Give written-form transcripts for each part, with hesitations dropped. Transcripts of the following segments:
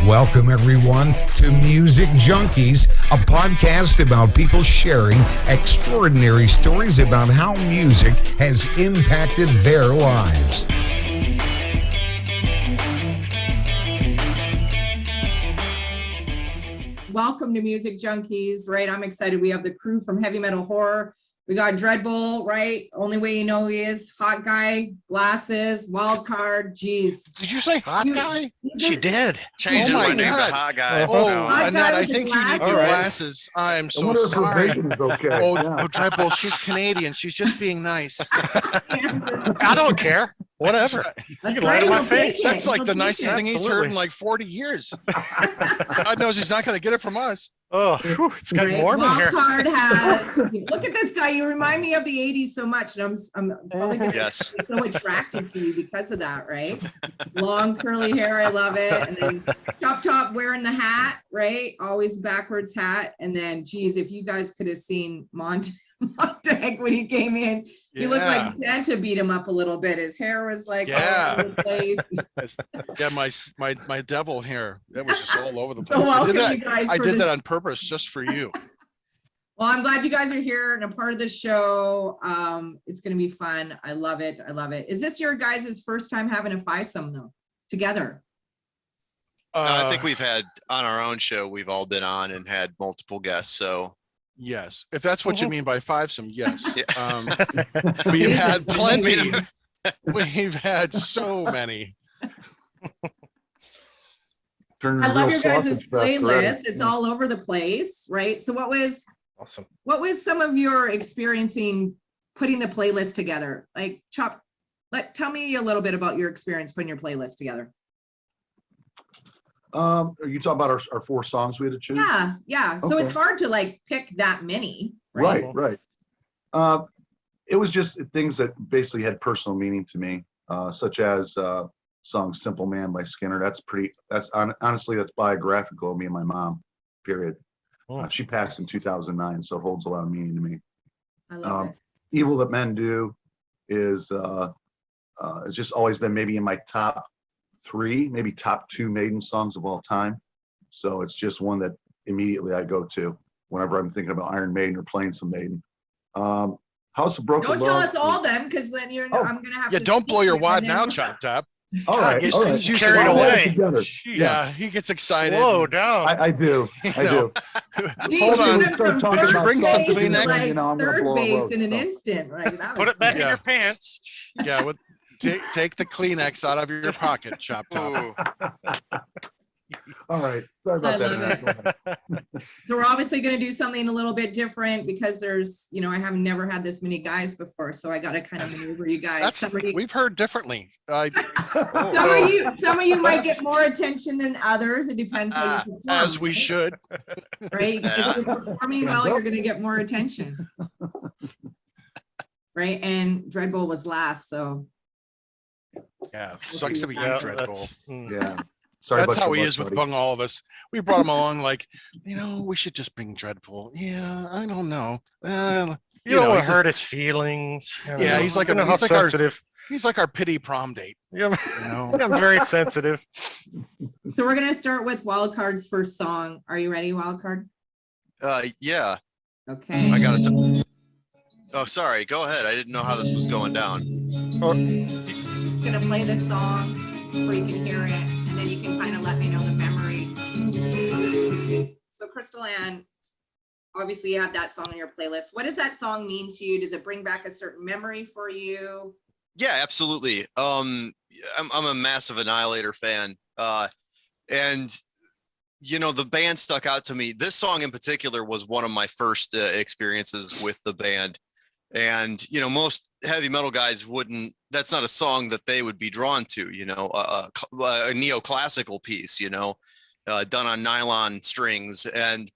Welcome, everyone, to Music Junkies, a podcast about people sharing extraordinary stories about how music has impacted their lives. Welcome to Music Junkies, right? I'm excited. We have the crew from Heavy Metal Horror. We got Dreadbull, right? Only way you know he is. Hot Guy, Glasses, Wild Card. Jeez. Did you say Hot Guy? She did. Changed Oh my my name to God. Hot Guy. Oh, Hot Annette, Guy I with the think you need glasses. your glasses. I am I so wonder if her sorry. bacon is okay. Oh, Yeah. oh, Dreadbull, she's Canadian. She's just being nice. I don't care. Whatever. That's can lie to right, my he'll face. take it. That's like He'll the take nicest it. thing he's heard in Absolutely. like 40 years. God knows he's not going to get it from us. Oh, whew, it's getting Right? warm in Wild here. Card has. Look at this guy. You remind me of the '80s so much, and I'm probably gonna Yes. be so attracted to you because of that, right? Long curly hair, I love it. And then Chop Top wearing the hat, right? Always backwards hat. And then, geez, if you guys could have seen Montag when he came in, he looked Yeah. like Santa beat him up a little bit. His hair was like Yeah. all over the place. Yeah, my devil hair. That was just all over the So place. I welcome did you guys. I for did this- that on purpose just for you. Well, I'm glad you guys are here and a part of the show. It's going to be fun. I love it. I love it. Is this your guys' first time having a fivesome though, together? I think we've had on our own show, we've all been on and had multiple guests. So Yes, if that's what you mean by fivesome, yes. Yeah. We've It had is. plenty. We've had so many. Turn I the love real your guys' sausage fest already. playlist. It's all over the place, right? So what Awesome. was some of your experiencing putting the playlist together? Like tell me a little bit about your experience putting your playlist together. Are you talking about our 4 songs we had to choose? Yeah, yeah. So it's Okay. hard to like pick that many, right? Right. It was just things that basically had personal meaning to me, such as song "Simple Man" by Skinner. Honestly, that's biographical of me and my mom. Period. Oh. She passed in 2009, so it holds a lot of meaning to me. I love it. Evil That Men Do is has just always been maybe in my top 3, maybe top 2 Maiden songs of all time. So it's just one that immediately I go to whenever I'm thinking about Iron Maiden or playing some Maiden. House of Broken Don't tell Love us all is- them because then Oh. I'm gonna have Yeah, to don't blow your speak wad and now, then- Chop Top. All right, Get all things right. you Carried should Well, know. away. together. Jeez. Yeah, he gets excited. Slow down. I do. I know. do. Steve, Hold you on. went from Start talking first about bring some base to, Kleenex. like, You know, I'm gonna third blow a base load, in an so. instant. Right? That Put was it back in Yeah. your pants. Yeah, take the Kleenex out of your pocket, Chop Top. ooh, All right. Sorry about I that. love Annette. Go ahead. So we're obviously going to do something a little bit different because there's, I have never had this many guys before, so I got to kind of maneuver you guys. We've heard differently. Some of you might get more attention than others. It depends how you perform. As we right? should. Right? Yeah. If you're performing well, you're going to get more attention. Right? And Dreadbull was last, so Yeah, sucks to be you, Yeah, Dreadbull. Yeah. Sorry That's about how your he luck, is with buddy. among all of us. We brought him along like, we should just bring Dreadpool. Yeah, I don't know. You don't want he's to hurt his feelings. Yeah, he's like you know how he's like our sensitive. he's like our pity prom date. Yeah, You know? I'm very sensitive. so we're going to start with Wildcard's first song. Are you ready, Wildcard? yeah, Okay. I got it. Oh, sorry. Go ahead. I didn't know how this was going down. Just gonna play this song where you can hear it, and then you can kind of let me know the memory. So Crystal Ann, obviously you have that song on your playlist. What does that song mean to you? Does it bring back a certain memory for you? Yeah, absolutely. I'm a massive Annihilator fan. And the band stuck out to me. This song in particular was one of my first experiences with the band. And, most heavy metal guys that's not a song that they would be drawn to, a neoclassical piece, done on nylon strings. And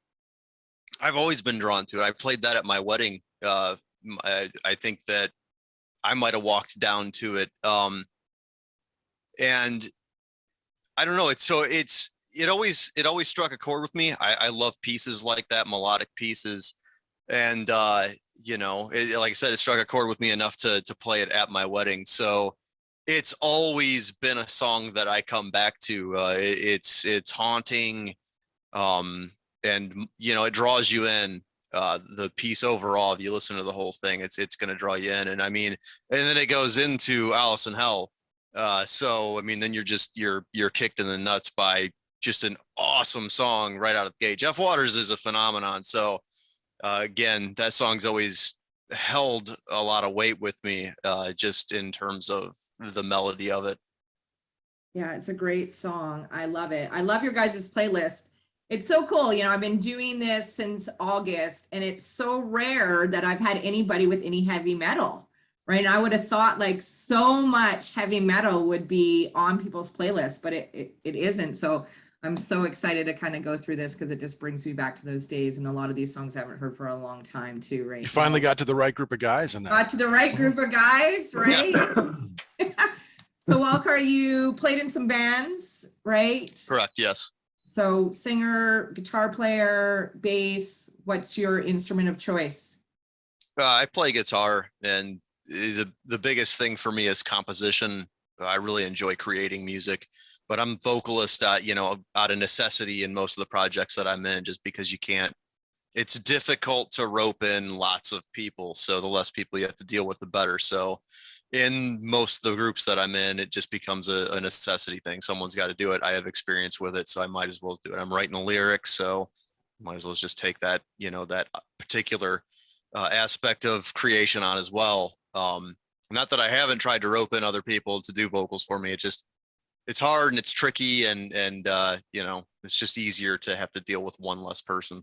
I've always been drawn to it. I played that at my wedding. I think that I might have walked down to it. And I don't know. It always struck a chord with me. I love pieces like that, melodic pieces. And, like I said, it struck a chord with me enough to play it at my wedding. So it's always been a song that I come back to. It's haunting, and it draws you in. The piece overall, if you listen to the whole thing, it's going to draw you in. And I mean, and then it goes into Alice in Hell. So I mean, then you're kicked in the nuts by just an awesome song right out of the gate. Jeff Waters is a phenomenon. So again, that song's always held a lot of weight with me, just in terms of the melody of it. Yeah, it's a great song. I love it. I love your guys' playlist. It's so cool. I've been doing this since August, and it's so rare that I've had anybody with any heavy metal, right? And I would have thought like so much heavy metal would be on people's playlists, but it isn't. So I'm so excited to kind of go through this because it just brings me back to those days. And a lot of these songs I haven't heard for a long time too, right? You finally got to the right group of guys in that. Got to the right group of guys, right? So Walker, you played in some bands, right? Correct. Yes. So singer, guitar player, bass, what's your instrument of choice? I play guitar, and the biggest thing for me is composition. I really enjoy creating music, but I'm vocalist, out of necessity in most of the projects that I'm in, just because it's difficult to rope in lots of people. So the less people you have to deal with, the better. So in most of the groups that I'm in, it just becomes a necessity thing. Someone's got to do it. I have experience with it, so I might as well do it. I'm writing the lyrics, so might as well just take that, that particular aspect of creation on as well. Not that I haven't tried to rope in other people to do vocals for me. It's hard and it's tricky, and it's just easier to have to deal with one less person.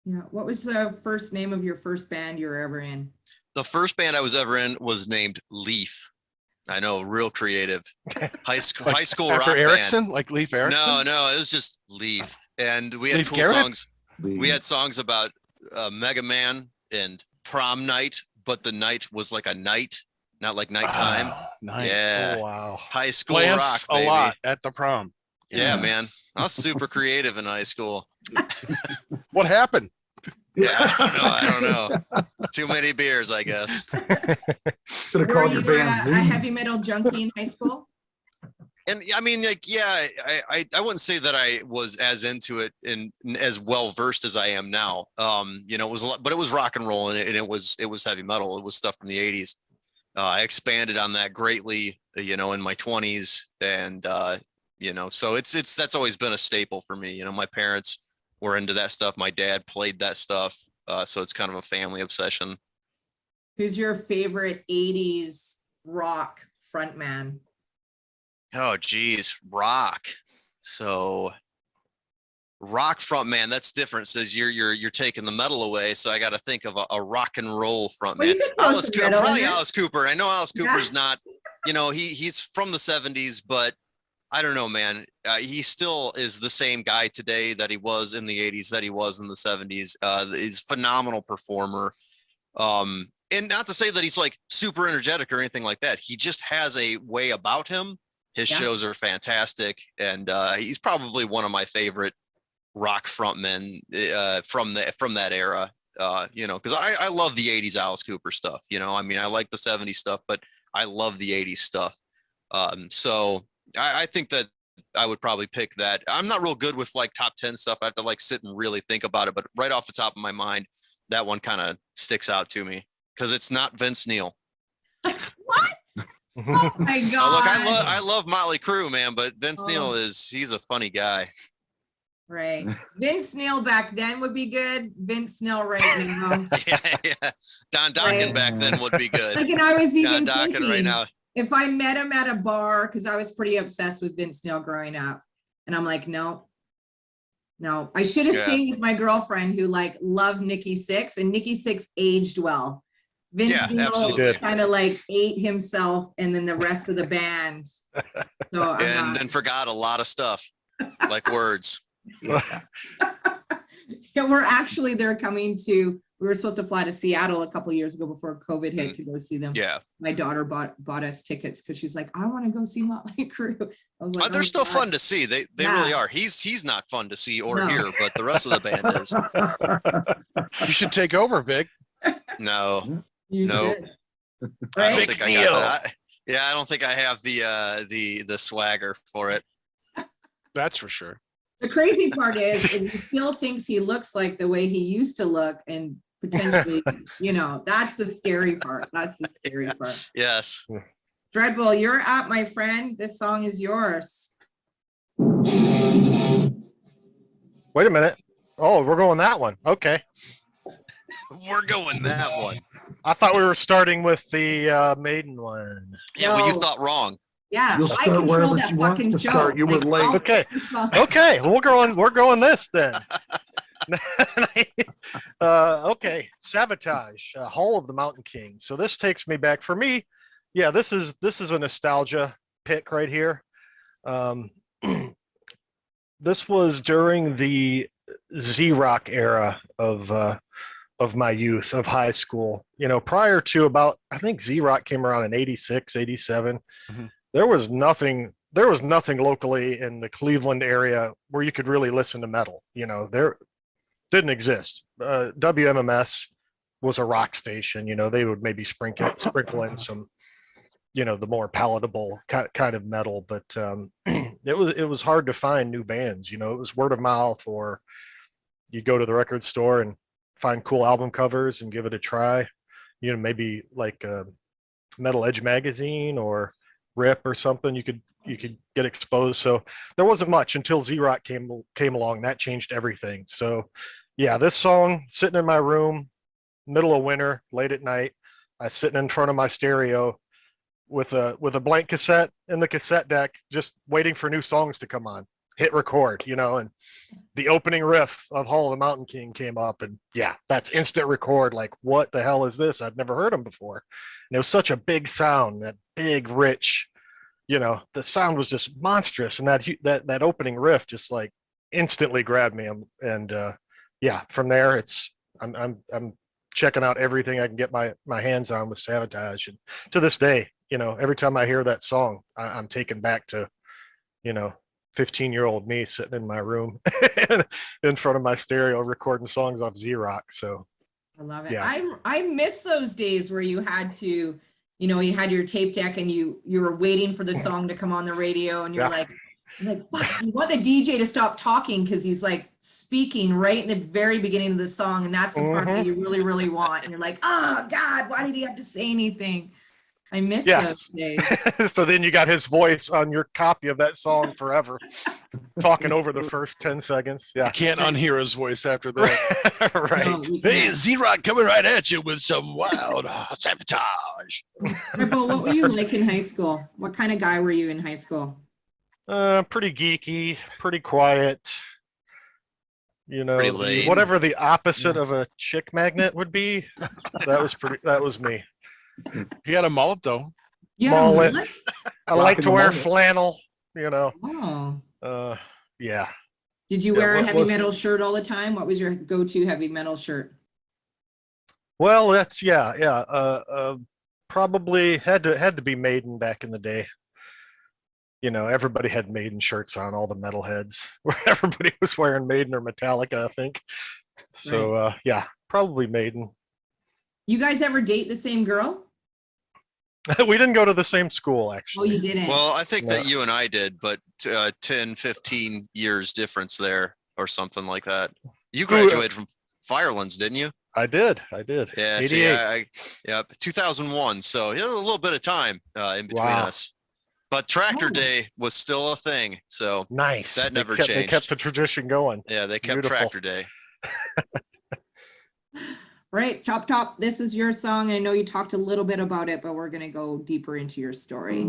Yeah. What was the first name of your first band you were ever in? The first band I was ever in was named Leaf. I know, real creative. High school rock Erickson, band. like Leaf Erickson? No, it was just Leaf. And we had Leaf cool Garrett? songs. We had songs about Mega Man and prom night, but the night was like a night, not like nighttime. Oh, nice. Yeah. Oh, wow. High school Glance rock, a baby. lot at the prom. Yeah, man. I was super creative in high school. What happened? Yeah, I don't know. Too many beers, I guess. Should have Were called you your a band. heavy metal junkie in high school? And I mean, like, yeah, I wouldn't say that I was as into it and as well versed as I am now. It was a lot, but it was rock and roll, and it was heavy metal. It was stuff from the 80s. I expanded on that greatly, in my 20s, and so that's always been a staple for me. My parents were into that stuff. My dad played that stuff, so it's kind of a family obsession. Who's your favorite 80s rock frontman? Oh, geez, rock. So rock frontman, that's different. Says you're taking the metal away. So I got to think of a rock and roll Well, frontman. you can throw Alice some Cooper, metal in probably there. Alice Cooper. I know Alice Yeah. Cooper's not, he's from the 70s, but I don't know, man. He still is the same guy today that he was in the 80s, that he was in the 70s. He's a phenomenal performer. And not to say that he's like super energetic or anything like that. He just has a way about him. His Yeah. shows are fantastic. And he's probably one of my favorite rock frontmen from that era. Because I love the 80s Alice Cooper stuff. I mean, I like the 70s stuff, but I love the 80s stuff. So I think that I would probably pick that. I'm not real good with like top 10 stuff. I have to like sit and really think about it, but right off the top of my mind, that one kind of sticks out to me because it's not Vince Neil. What? Oh my god! Oh, look, I love Motley Crue, man, but Vince Oh. Neil he's a funny guy. Right. Vince Neil back then would be good. Vince Neil right now. Yeah. Don Dokken Right. back then would be good. Like, and I was Don even Dokken thinking, right now. if I met him at a bar, because I was pretty obsessed with Vince Neil growing up, and I'm like, no. I should have Yeah. stayed with my girlfriend who like loved Nikki Sixx, and Nikki Sixx aged well. Vince Yeah, Neil absolutely. kind of like ate himself, and then the rest of the band. So I'm And not. then forgot a lot of stuff, like words. Yeah. Yeah, they're coming to. We were supposed to fly to Seattle a couple years ago before COVID hit to go see them. Yeah. My daughter bought us tickets because she's like, I want to go see Motley Crue. I was like, They're oh, still God. fun to see. They Yeah. really are. He's not fun to see or No. hear, but the rest of the band is. You should take over, Vic. No. You No. should. I don't Right? think I got that. Yeah, I don't think I have the swagger for it. That's for sure. The crazy part is he still thinks he looks like the way he used to look, and potentially, that's the scary part. That's the scary part. Yes. Dreadbull, you're up, my friend. This song is yours. Wait a minute. Oh, we're going that one. Okay. We're going that one. I thought we were starting with the Maiden one. Yeah, well, you No. thought wrong. Yeah, You'll I start control wherever that she wants fucking to show. start. You were late. I'll Okay. pick the song. Okay, well, we're going this then. Okay, Sabotage, Hall of the Mountain King. So this takes me back. For me, yeah, this is a nostalgia pick right here. This was during the Z-Rock era of my youth, of high school. Prior to about, I think Z-Rock came around in 86, 87. Mhm. There was nothing locally in the Cleveland area where you could really listen to metal. There didn't exist. WMMS was a rock station. They would maybe sprinkle in some, the more palatable kind of metal, but it was hard to find new bands. It was word of mouth, or you'd go to the record store and find cool album covers and give it a try. Maybe like Metal Edge magazine or Rip or something. You could get exposed. So there wasn't much until Z-Rock came along. That changed everything. So yeah, this song, sitting in my room, middle of winter, late at night, I was sitting in front of my stereo with a blank cassette in the cassette deck, just waiting for new songs to come on. Hit record, and the opening riff of Hall of the Mountain King came up, and yeah, that's instant record. Like, what the hell is this? I'd never heard him before. And it was such a big sound, that big, rich, the sound was just monstrous, and that opening riff just like instantly grabbed me. And yeah, from there I'm checking out everything I can get my hands on with Sabotage, and to this day, every time I hear that song, I'm taken back to 15-year-old me sitting in my room in front of my stereo recording songs off Z-Rock. So I love it. Yeah. I miss those days where you had to, you had your tape deck and you were waiting for the song to come on the radio, and you're Yeah. like, fuck, you want the DJ to stop talking because he's like speaking right in the very beginning of the song, and that's the part that you really, really want. And you're like, oh God, why did he have to say anything? I miss Yeah. those days. So then you got his voice on your copy of that song forever, talking over the first 10 seconds. You Yeah. can't unhear his voice after that. Right. No, you Hey, can't. Z-Rock coming right at you with some wild sabotage. Rebel, what were you like in high school? What kind of guy were you in high school? Pretty geeky, pretty quiet. Pretty lame. Whatever the opposite of a chick magnet would be. That was me. He had a mullet though. Yeah. Mullet. What? I like Rocking to the wear mullet. flannel, Oh. yeah. Did you Yeah, wear a what heavy was- metal shirt all the time? What was your go-to heavy metal shirt? Well, that's probably had to be Maiden back in the day. Everybody had Maiden shirts on, all the metalheads. Where everybody was wearing Maiden or Metallica, I think. So yeah, probably Maiden. You guys ever date the same girl? We didn't go to the same school, Oh, actually. you didn't. Well, I think that Yeah. you and I did, but 10, 15 years difference there or something like that. You graduated from Firelands, didn't you? I did. Yeah, 88. see, yeah, 2001. So yeah, a little bit of time in between Wow. us. But Tractor Oh. Day was still a thing. So Nice. That never They kept changed. the tradition going. yeah, they kept Beautiful. Tractor Day. Right, Chop Top, this is your song. I know you talked a little bit about it, but we're going to go deeper into your story.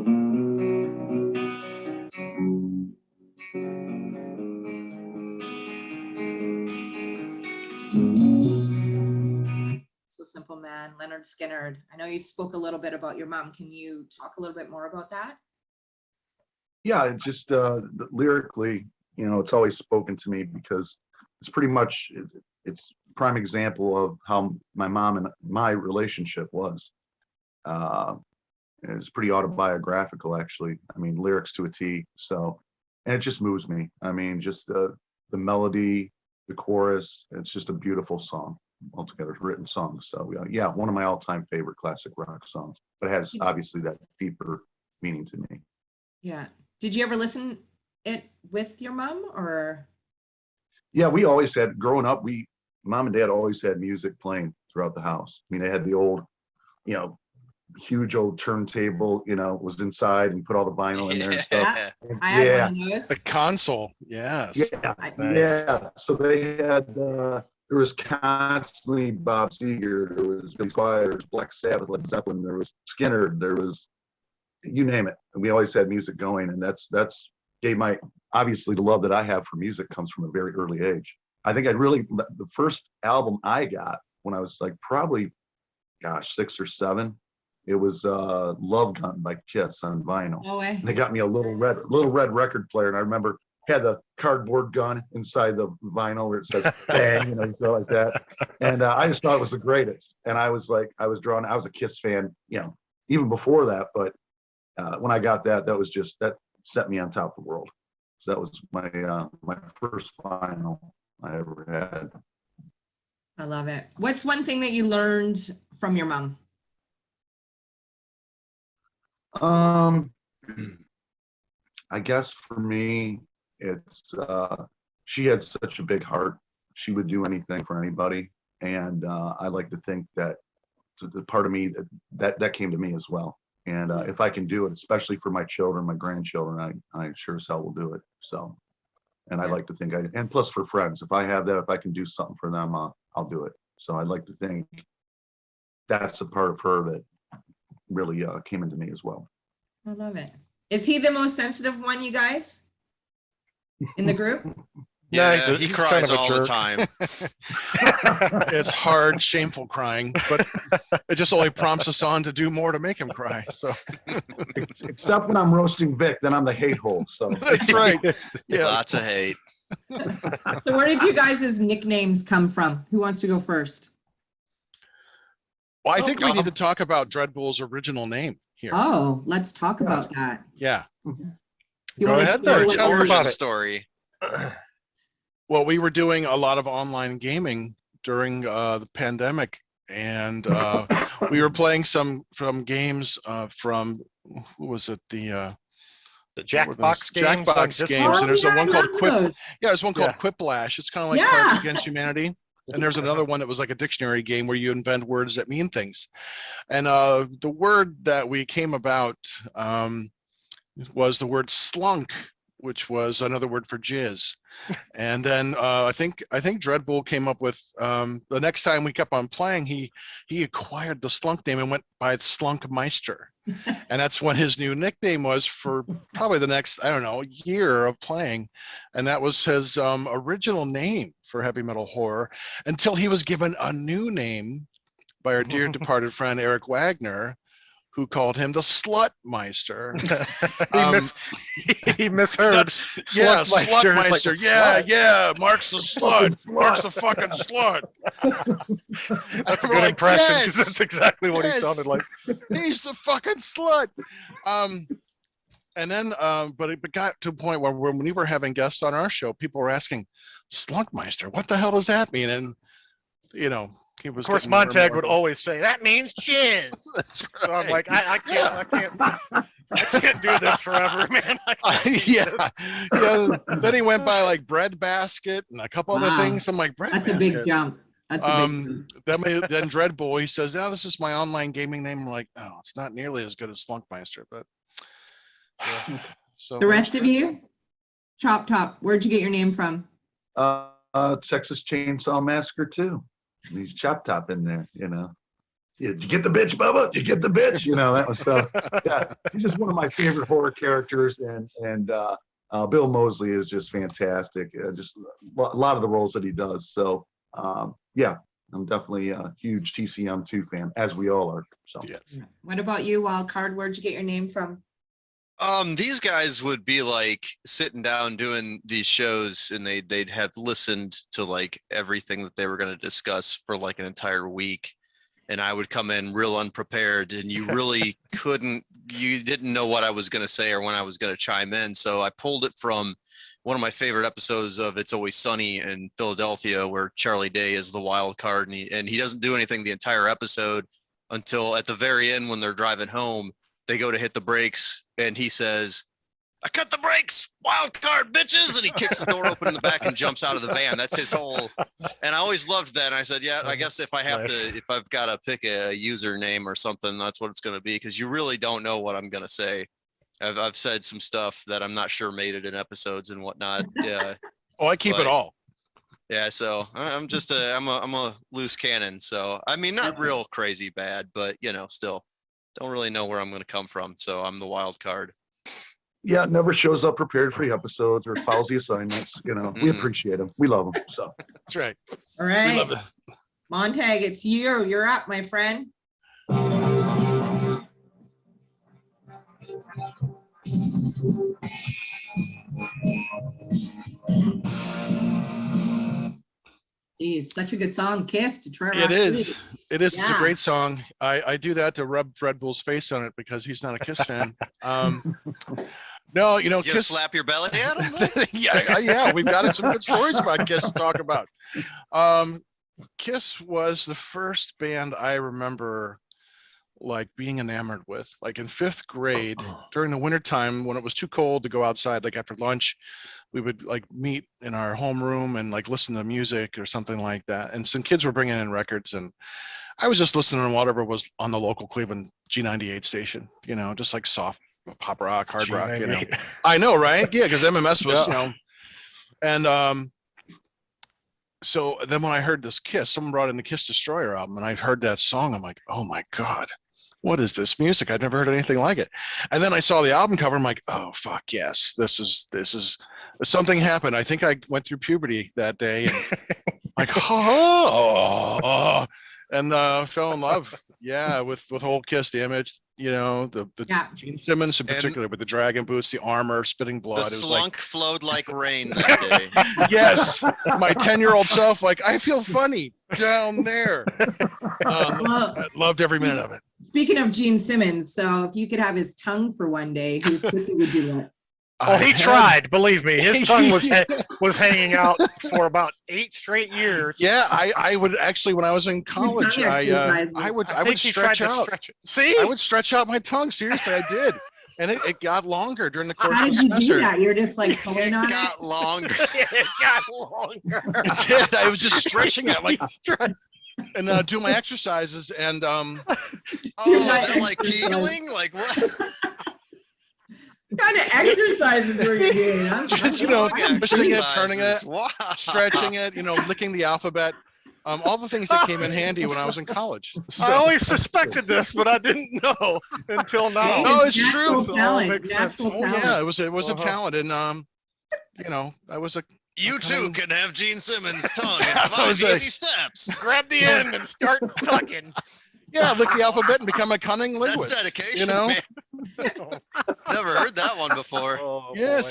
So Simple Man, Leonard Skinner. I know you spoke a little bit about your mom. Can you talk a little bit more about that? Yeah, it just lyrically, it's always spoken to me because it's pretty much it's a prime example of how my mom and my relationship was. It's pretty autobiographical, actually. I mean, lyrics to a T. So, and it just moves me. I mean, just the melody, the chorus. It's just a beautiful song altogether, written song. So yeah, one of my all-time favorite classic rock songs. But it has obviously that deeper meaning to me. Yeah. Did you ever listen it with your mom or? Yeah, we always had, growing up, mom and dad always had music playing throughout the house. I mean, they had the old, you know, huge old turntable, you know, was inside, and you put all the vinyl in there and stuff. Yeah. I had Yeah. one of those. The console, yes. Yeah, Nice. yeah. So they had, there was constantly Bob Seger, there was Billy Squire, there was Black Sabbath, Led Zeppelin, there was Skinner, there was, you name it. And we always had music going, and that's gave my, obviously the love that I have for music comes from a very early age. I think the first album I got when I was like probably, gosh, 6 or 7, it was Love Gun by Kiss on vinyl. No way. They got me a little red record player, and I remember had the cardboard gun inside the vinyl where it says bang, you know, you go like that. And I just thought it was the greatest. And I was a Kiss fan, you know, even before that. But when I got that set me on top of the world. So that was my first vinyl I ever had. I love it. What's one thing that you learned from your mom? I guess for me, it's she had such a big heart. She would do anything for anybody, and I like to think that the part of me that came to me as well. And if I can do it, especially for my children, my grandchildren, I sure as hell will do it. So, and I like to think and plus for friends, if I have that, if I can do something for them, I'll do it. So I'd like to think that's a part of her that really came into me as well. I love it. Is he the most sensitive one, you guys, in the group? Yeah, Yeah, he he's cries kind of a all the jerk. time. It's hard, shameful crying, but it just only prompts us on to do more to make him cry. So Except when I'm roasting Vic, then I'm the hate hole. So that's right. Yeah. Lots of hate. So where did you guys' nicknames come from? Who wants to go first? Well, I think we need to talk about Dreadbull's original name here. Oh, let's talk about that. Yeah. You Go wanna ahead share there, what- tell me Origin about it. story. Well, we were doing a lot of online gaming during the pandemic, and we were playing some games from who was it? The Jackbox games. on Jackbox Discord? games, and there's yeah, one I called love Quip. those. Yeah, there's one called Yeah. Quiplash. It's kind of like Yeah. Cards Against Humanity. And there's another one that was like a dictionary game where you invent words that mean things. And the word that we came about was the word slunk, which was another word for jizz. And then I think Dreadbull came up with the next time we kept on playing, he acquired the slunk name and went by Slunk Meister. And that's what his new nickname was for probably the next, I don't know, year of playing. And that was his original name for heavy metal horror until he was given a new name by our dear departed friend Eric Wagner, who called him the Slutmeister. He misheard. Yeah, Slutmeister is like Slutmeister. a Yeah, slut. yeah. Mark's the slut. Fucking Mark's slut. the fucking slut. That's a We're good like, impression because yes, that's exactly what yes. he sounded like. He's the fucking slut. And then, but it got to a point where when we were having guests on our show, people were asking, Slunkmeister, what the hell does that mean? And, you know, he was. Of course, getting more and Montag more would those- always say that means jizz. That's So I'm right. like, I can't do this forever, man. Yeah. Then he went by like bread basket and a couple other Wow. things. I'm like, bread That's a basket. big jump. That's a big jump. Then Dreadbull, he says, "No, this is my online gaming name." I'm like, "No, it's not nearly as good as Slunkmeister." But so The rest of you, Chop Top, where'd you get your name from? Texas Chainsaw Massacre too. He's Chop Top in there, you know. Yeah, did you get the bitch, Bubba? Did you get the bitch? You know, that was so. Yeah, he's just one of my favorite horror characters, and Bill Moseley is just fantastic. Just a lot of the roles that he does. So yeah, I'm definitely a huge TCM2 fan, as we all are. So yes. What about you, Wildcard? Where'd you get your name from? These guys would be like sitting down doing these shows, and they'd have listened to like everything that they were going to discuss for like an entire week, and I would come in real unprepared, and you really you didn't know what I was going to say or when I was going to chime in. So I pulled it from one of my favorite episodes of It's Always Sunny in Philadelphia, where Charlie Day is the wild card, and he doesn't do anything the entire episode until at the very end when they're driving home. They go to hit the brakes, and he says, "I cut the brakes, wild card bitches," and he kicks the door open in the back and jumps out of the van. That's his whole. And I always loved that. And I said, yeah, I guess if I've got to pick a username or something, that's what it's going to be, because you really don't know what I'm going to say. I've said some stuff that I'm not sure made it in episodes and whatnot. Yeah. Oh, I keep it all. Yeah, so I'm just I'm a loose cannon. So I mean, not real crazy bad, but still don't really know where I'm going to come from. So I'm the wild card. Yeah, never shows up prepared for the episodes or follows the assignments. We appreciate them. We love them. So That's right. All We right, love it. Montag, it's you. You're up, my friend. Geez, such a good song, Kiss, Detroit Rock It is. City. It is. It's a Yeah. great song. I do that to rub Red Bull's face on it because he's not a Kiss fan. No, You Kiss. slap your belly at him? yeah. We've got some good stories about Kiss to talk about. Kiss was the first band I remember like being enamored with. Like in 5th grade during the wintertime when it was too cold to go outside, like after lunch, we would like meet in our homeroom and like listen to music or something like that. And some kids were bringing in records, and I was just listening to whatever was on the local Cleveland G98 station, just like soft pop rock, hard rock, I know, right? Yeah, because MMS was, and so then when I heard this Kiss, someone brought in the Kiss Destroyer album, and I heard that song. I'm like, oh my God, what is this music? I'd never heard anything like it. And then I saw the album cover. I'm like, oh fuck yes, this is something happened. I think I went through puberty that day, and like, and fell in love. Yeah, with whole Kiss, the image, the Gene Simmons in particular, with the dragon boots, the armor, spitting blood. The it was slunk flowed like rain that day. Yes, my 10-year-old self, like, I feel funny down there. I loved every minute of it. Speaking of Gene Simmons, so if you could have his tongue for one day, whose pussy would you let? Oh, he tried. Believe me, his tongue was hanging out for about 8 straight years. Yeah, I would actually, when I was in college, I would stretch out. See, I would stretch out my tongue. Seriously, I did, and it got longer during the course How of did the you do semester. that? You're just like It pulling on it? got longer. it got longer. It did. I was just stretching it, like, and do my exercises, and Oh, is it like Kegeling? Like what? What kind of exercises were you doing? just Long twisting it, turning it, exercises. Wow. stretching it, licking the alphabet. All the things that came in handy when I was in college. I always suspected this, but I didn't know until now. No, it's Natural true. talent, Makes sense. natural Oh talent. yeah, it was a Uh-huh. talent, and I was a You too can have Gene Simmons' tongue in I 5 was easy a- steps. Grab the end and start tugging. lick the alphabet and become a cunning That's linguist. dedication, You know? man. Never heard that one before. Oh, Yeah, boy.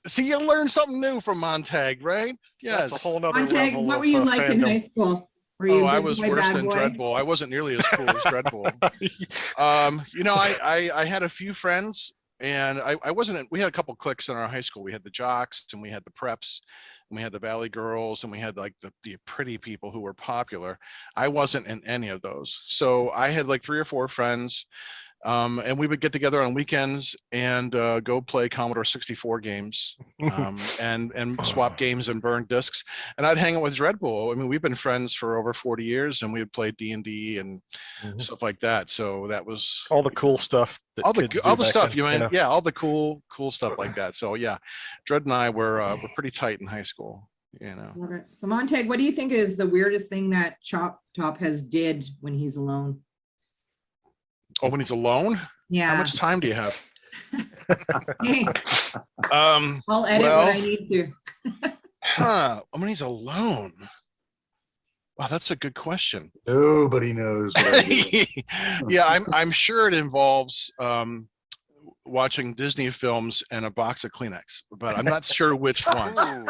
see, you learn something new from Montag, right? Yes. That's a whole nother Montag, level what of, were you like in fandom. high school? Were you I good was boy, worse bad than boy? Dreadbull. I wasn't nearly as cool as Dreadbull. I had a few friends, and I wasn't. We had a couple cliques in our high school. We had the jocks, and we had the preps, and we had the Valley girls, and we had like the pretty people who were popular. I wasn't in any of those. So I had like 3 or 4 friends. And we would get together on weekends and go play Commodore 64 games and swap games and burn discs. And I'd hang out with Dreadbull. I mean, we've been friends for over 40 years, and we would play D&D and stuff like that. So that was all the cool stuff. that all the kids do all the back stuff then, you mean, know? yeah, all the cool stuff like that. So yeah, Dread and I were pretty tight in high school. Love it. So Montag, what do you think is the weirdest thing that Chop Top has did when he's alone? Oh, when he's alone? Yeah. How much time do you have? Hey, Um, I'll edit well, what I need to. when he's alone. Wow, that's a good question. Nobody knows. What I do. Yeah, I'm sure it involves watching Disney films and a box of Kleenex, but I'm not sure which one. Ooh.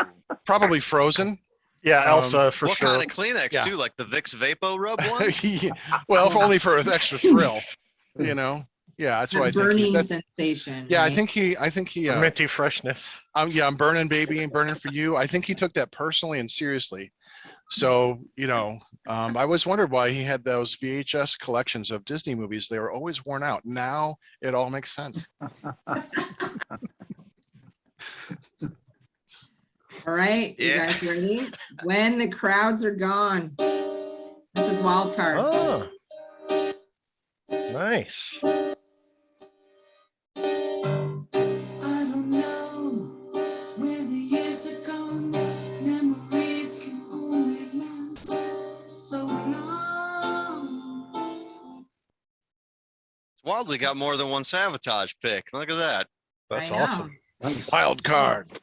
Probably Frozen. Yeah, Elsa for What sure. kind of Kleenex Yeah. too? Like the Vicks Vapo Rub ones? Well, only for an extra thrill, you know. Yeah, that's That what I think. burning That's, sensation. yeah, right? I think he, Minty freshness. I'm burning, baby, and burning for you. I think he took that personally and seriously. So, I always wondered why he had those VHS collections of Disney movies. They were always worn out. Now it all makes sense. All right, you Yeah. guys ready? When the crowds are gone. This is wild card. Oh, nice. I don't know where the years are gone. Memories can only last so long. It's wild. We got more than one Sabotage pick. Look at that. That's I know. awesome. Wild card.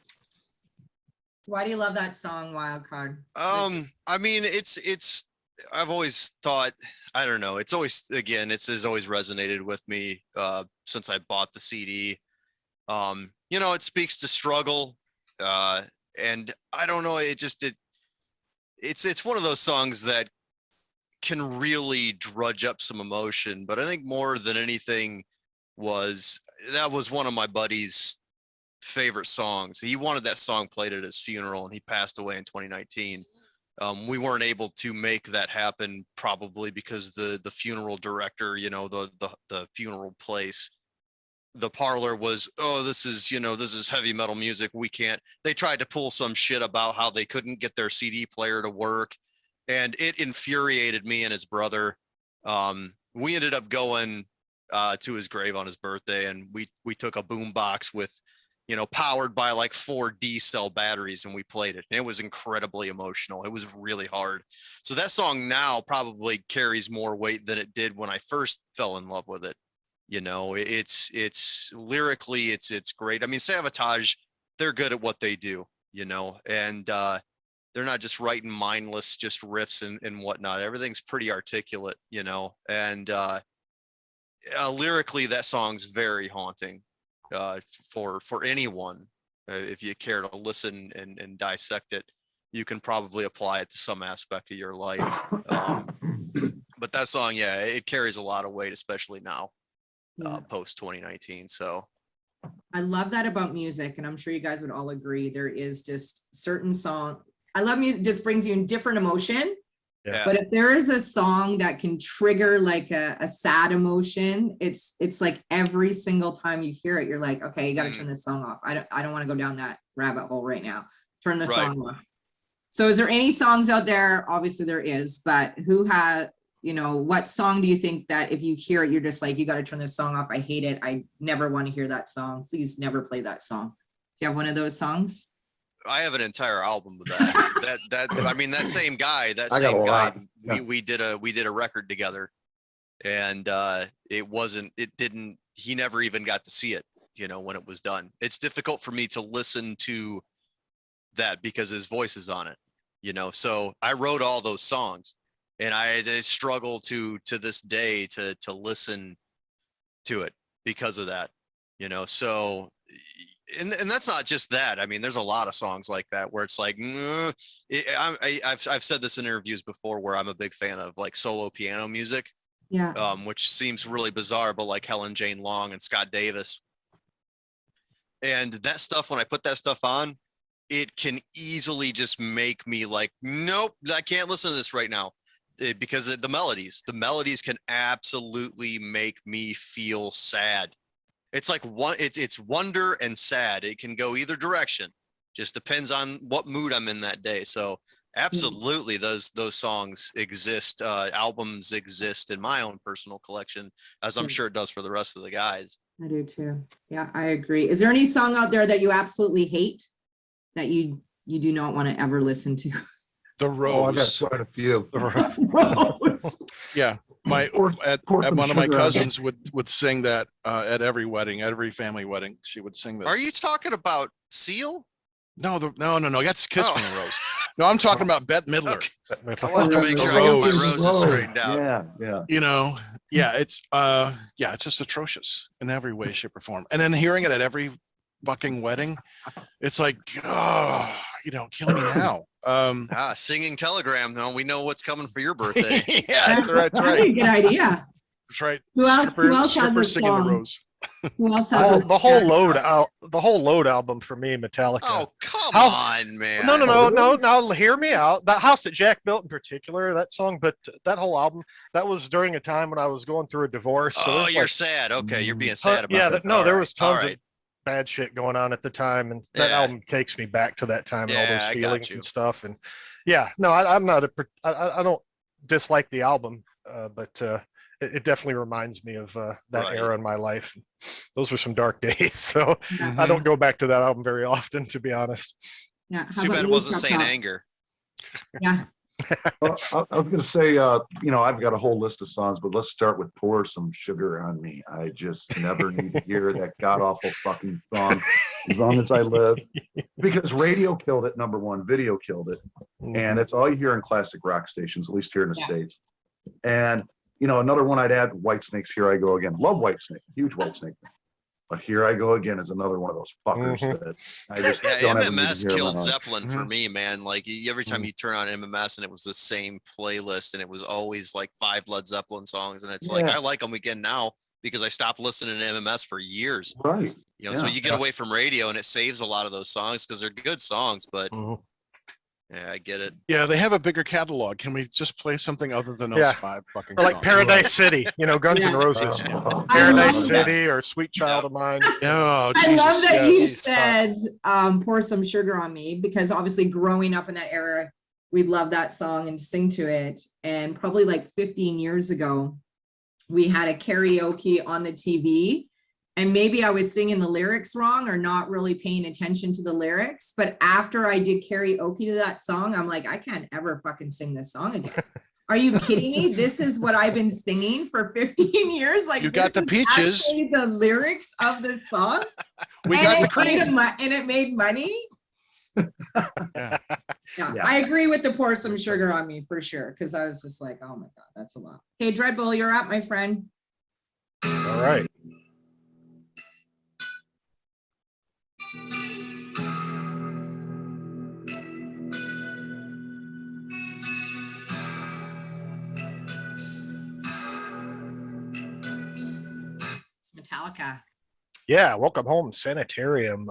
Why do you love that song, Wild Card? I mean, it's. I've always thought. I don't know. It's always it's always resonated with me since I bought the CD. It speaks to struggle, and I don't know. It's one of those songs that can really drudge up some emotion. But I think more than anything that was one of my buddy's favorite songs. He wanted that song played at his funeral, and he passed away in 2019. We weren't able to make that happen, probably because the funeral director, the funeral place, the parlor was, this is heavy metal music. We can't. They tried to pull some shit about how they couldn't get their CD player to work, and it infuriated me and his brother. We ended up going to his grave on his birthday, and we took a boom box with, powered by like 4 D-cell batteries, and we played it. And it was incredibly emotional. It was really hard. So that song now probably carries more weight than it did when I first fell in love with it. It's lyrically, it's great. I mean, Sabotage, they're good at what they do, and they're not just writing mindless, just riffs and whatnot. Everything's pretty articulate, and lyrically, that song's very haunting. For anyone, if you care to listen and dissect it, you can probably apply it to some aspect of your life. But that song, yeah, it carries a lot of weight, especially now, post 2019. So I love that about music, and I'm sure you guys would all agree. There is just certain song. I love music, just brings you in different emotion. yeah, But if there is a song that can trigger like a sad emotion, it's like every single time you hear it, you're like, okay, you got to turn this song off. I don't want to go down that rabbit hole right now. Turn the song off. So is there any songs out there? Obviously there is, but who had, what song do you think that if you hear it, you're just like, you got to turn this song off. I hate it. I never want to hear that song. Please never play that song. Do you have one of those songs? I have an entire album of that. I mean, that same guy, we did a record together, and he never even got to see it, when it was done. It's difficult for me to listen to that because his voice is on it, so I wrote all those songs, and I struggle to this day to listen to it because of that, so. And that's not just that. I mean, there's a lot of songs like that where it's like, I've said this in interviews before, where I'm a big fan of like solo piano music, Yeah. Which seems really bizarre, but like Helen Jane Long and Scott Davis, and that stuff, when I put that stuff on, it can easily just make me like, nope, I can't listen to this right now, because the melodies can absolutely make me feel sad. It's like it's wonder and sad. It can go either direction. Just depends on what mood I'm in that day. So absolutely, those songs exist. Albums exist in my own personal collection, as I'm sure it does for the rest of the guys. I do too. Yeah, I agree. Is there any song out there that you absolutely hate that you do not want to ever listen to? The Rose. I got quite a few. Rose. Yeah. One of my cousins would sing that at every wedding, every family wedding. She would sing this. Are you talking about Seal? No. That's Kiss Me, Rose. No, I'm talking about Bette Midler. Okay. I wanted to make sure I got my roses straightened out. Yeah. It's just atrocious in every way, shape, or form. And then hearing it at every fucking wedding, it's like, kill me now. Singing Telegram. Though we know what's coming for your birthday. Yeah, that's right. Good idea. That's right. Who else has Strippers a singing the song? rose. Who else has a The whole load album for me, Metallica. Oh, come How- on, man. No, hear me out. That house that Jack built in particular, that song, but that whole album, that was during a time when I was going through a divorce. So Oh, there's you're like, sad. Okay, you're being sad about yeah, it. there All was right, all tons right. of bad shit going on at the time, and that Yeah. album takes me back to that time and all Yeah, those I got feelings you. and stuff. And yeah, no, I'm not I don't dislike the album, but it definitely reminds me of that Right. era in my life. Those were some dark days, so Yeah. I don't go back to that album very often, to be honest. Yeah. Too bad it wasn't Saint Anger. Yeah. Well, I was gonna say, I've got a whole list of songs, but let's start with "Pour Some Sugar on Me." I just never need to hear that god awful fucking song as long as I live, because radio killed it. Number one, video killed it, and it's all you hear in classic rock stations, at least here in the Yeah. States. And another one I'd add: Whitesnake's "Here I Go Again." Love Whitesnake, huge Whitesnake fan. But "Here I Go Again" is another one of those fuckers that I just Yeah, don't ever need to MMS hear in my killed life. Zeppelin for me, man. Like every time you turn on MMS and it was the same playlist and it was always like 5 Led Zeppelin songs. And it's like, Yeah. I like them again now because I stopped listening to MMS for years. Right. So Yeah. you get away from radio and it saves a lot of those songs because they're good songs, but Mhm. yeah, I get it. Yeah, they have a bigger catalog. Can we just play something other than those Yeah. 5 fucking Or like songs? Paradise City, Guns N' Yeah. Roses, Oh, Paradise love that. City, or Sweet Child of Mine. Oh, I Jesus. love that yes. you said pour some sugar on me, because obviously growing up in that era, we loved that song and sing to it. And probably like 15 years ago, we had a karaoke on the TV, and maybe I was singing the lyrics wrong or not really paying attention to the lyrics. But after I did karaoke to that song, I'm like, I can't ever fucking sing this song again. Are you kidding me? This is what I've been singing for 15 years. Like, You got this the is peaches. actually the lyrics of the song. We And got the it cream. and it made money. Yeah. Yeah, Yeah. I agree with the pour some sugar on me for sure, because I was just like, oh my god, that's a lot. Okay, Dreadbull, you're up, my friend. All right. It's Metallica. Yeah, Welcome Home Sanitarium.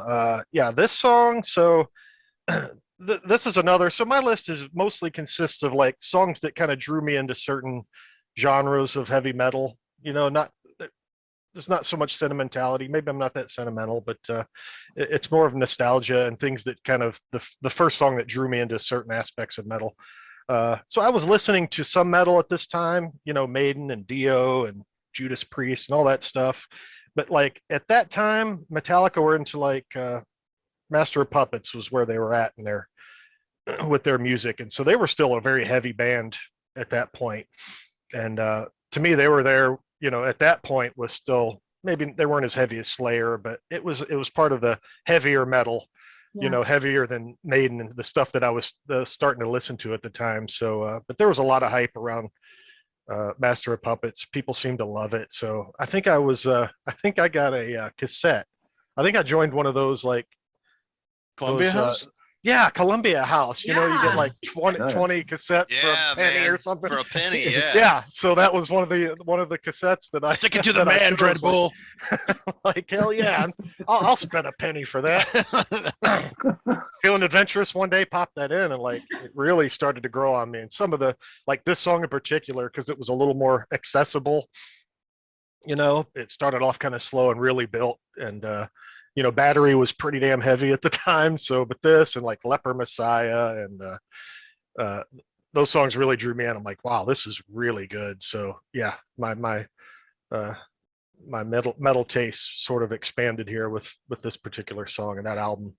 Yeah, this song, so this is another, so my list is mostly consists of like songs that kind of drew me into certain genres of heavy metal. Not there's not so much sentimentality. Maybe I'm not that sentimental, but it's more of nostalgia and things that kind of the first song that drew me into certain aspects of metal. So I was listening to some metal at this time, Maiden and Dio and Judas Priest and all that stuff. But like at that time, Metallica were into like Master of Puppets was where they were at in their with their music, and so they were still a very heavy band at that point. And to me, they were there. At that point was still, maybe they weren't as heavy as Slayer, but it was part of the heavier metal. Yeah. Heavier than Maiden and the stuff that I was starting to listen to at the time. So, but there was a lot of hype around Master of Puppets. People seemed to love it. So I think I got a cassette. I think I joined one of those like Columbia those, House? Yeah, Columbia House. You Yeah. get like 20 cassettes for Yeah, a penny man. or something. For a penny, yeah. Yeah. So that was one of the cassettes that I Stick it to the that I man, took. I was Dreadbull. like hell yeah, I'll spend a penny for that. Feeling adventurous one day, popped that in, and like it really started to grow on me. And some of the, like this song in particular, because it was a little more accessible, it started off kind of slow and really built. And Battery was pretty damn heavy at the time. So, but this and like Leper Messiah and those songs really drew me in. I'm like, wow, this is really good. So yeah, my metal taste sort of expanded here with this particular song and that album.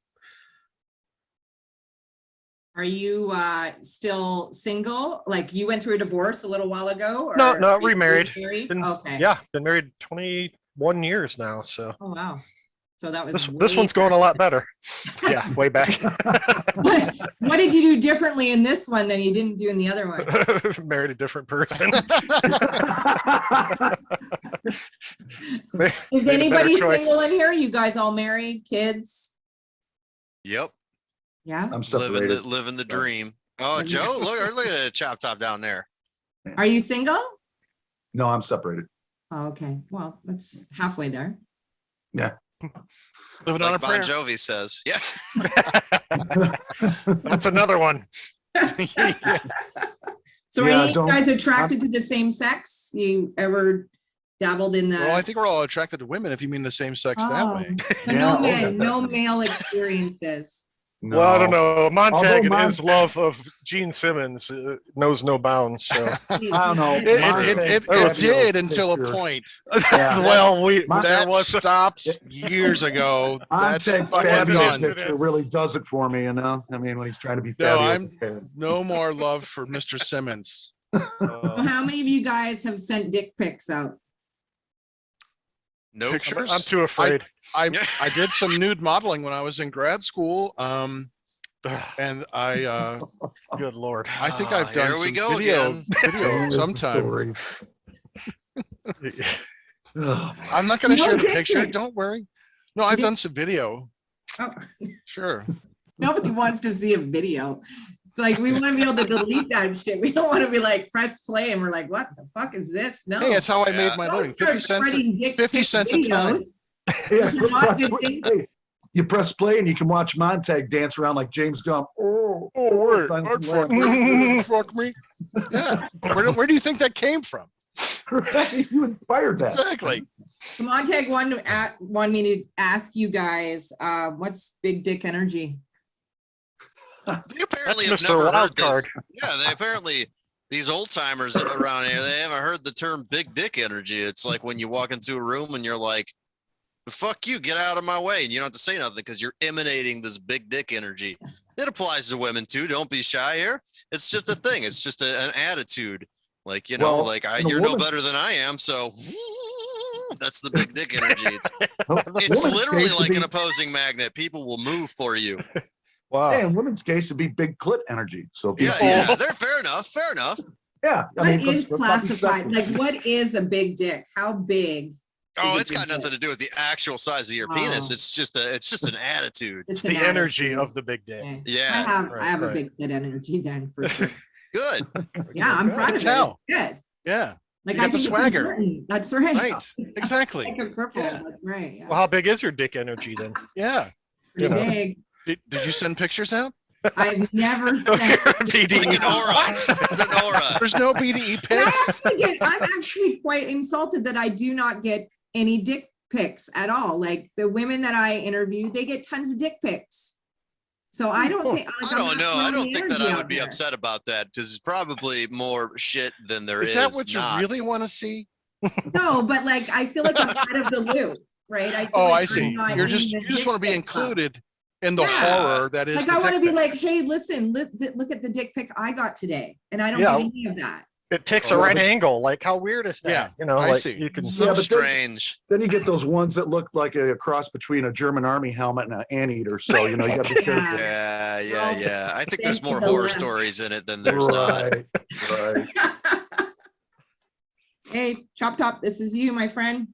Are you still single? Like you went through a divorce a little while ago? Or No, are you remarried. Been, okay. Yeah, been married 21 years now. So Oh wow. So that was this one's going a lot better. Yeah, way back. What did you do differently in this one than you didn't do in the other one? Married a different person. Is Made a anybody better choice. single in here? You guys all married, kids? Yep. Yeah. I'm separated. Living the dream. Oh, Joe, look at the chop top down there. Are you single? No, I'm separated. Oh, okay. Well, that's halfway there. Living on a Like Bon prayer. Jovi says. Yeah. That's another one. So Yeah, are you don't- guys attracted to the same sex? You ever dabbled in the? Well, I think we're all attracted to women if you mean the same sex that Oh, way. so Yeah, no oh, man, yeah, no definitely. male experiences. Well, I don't know. Montag and Although his love of Gene Simmons knows no bounds. So, I don't know. It, Montag it Fabio's did until a picture- point. Yeah. well, there That was stopped years ago. That's Montag fucking was an Fabio's done. picture really does it for me, you know. I mean, when he's trying to be No, Fabio. I'm no more love for Mr. Simmons. Well, how many of you guys have sent dick pics out? Nope. Pictures? I'm too afraid. I did some nude modeling when I was in grad school. And I Good Lord. I think I've done Here we some go video again. There's the sometime. story. Ugh. I'm not going to No share the dick picture. pics. Don't worry. No, I've Dick- done some video. Oh, Sure. nobody wants to see a video. It's like we want to be able to delete that shit. We don't want to be like press play and we're like, what the fuck is this? No. Hey, it's how I made my Don't living. start 50 cents. spreading dick 50 pic cents a time. videos. Yeah, Those are not good things. hey, you press play and you can watch Montag dance around like James Gump. Oh, wait, Silence I'd and fuck Laugh. me. Fuck me. Yeah. Where do you think that came from? You inspired that. Exactly. So Montag wanted me to ask you guys, what's big dick energy? They apparently That's have Mr. never heard Wildcard. this. Yeah, they apparently these old timers around here, they haven't heard the term big dick energy. It's like when you walk into a room and you're like, fuck you, get out of my way. And you don't have to say nothing because you're emanating this big dick energy. It applies to women too. Don't be shy here. It's just a thing. It's just an attitude. Like, you know, Well, like and a you're no woman- better than I am. So that's the big dick energy. It's Woman's literally case would like be- an opposing magnet. People will move for you. Wow. Hey, in women's case, it'd be big clit energy. So Yeah, people- yeah. They're fair enough. Fair enough. yeah. What is let's not be classified? Like, sexist. what is a big dick? How big? Oh, is a it's got big nothing dick? to do with the actual size of your penis. Oh. It's just an attitude. It's The an energy attitude. of the big dick. Okay. Yeah. I have a Right. big clit energy then for sure. Good. Yeah, I'm proud of it. tell. It's good. Yeah. Like You I got the think it's swagger. important. That's right. Right. Exactly. Like a cripple. Yeah. That's right. Yeah. Well, how big is your dick energy then? Yeah. Pretty you know. big. Did you send pictures out? I've never Okay, sent. It's like an BD. aura. It's an aura. There's no BDE And pics. I'm actually quite insulted that I do not get any dick pics at all. Like the women that I interviewed, they get tons of dick pics. So I don't think. I don't know. I don't think that I would be upset about that because it's probably more shit than there is. Is that what you not. really want to see? No, but like I feel like I'm out of the loop, right? I feel Oh, like I I'm see. not You in just the want to be dick pic club. included in the Yeah. horror that is Like the I want to dick be pic. like, hey, listen, look at the dick pic I got today, and I don't Yeah. get any of that. It takes a right angle. Like, how weird is that? Yeah, You know, I like see. you can. So Yeah, but then- strange. Then you get those ones that look like a cross between a German army helmet and an anteater. So, you know, you got to be careful. Yeah, yeah, Well, yeah. I think thank there's you, more the horror left. stories in it than there's not. Right, right. Hey, Chop Top, this is you, my friend.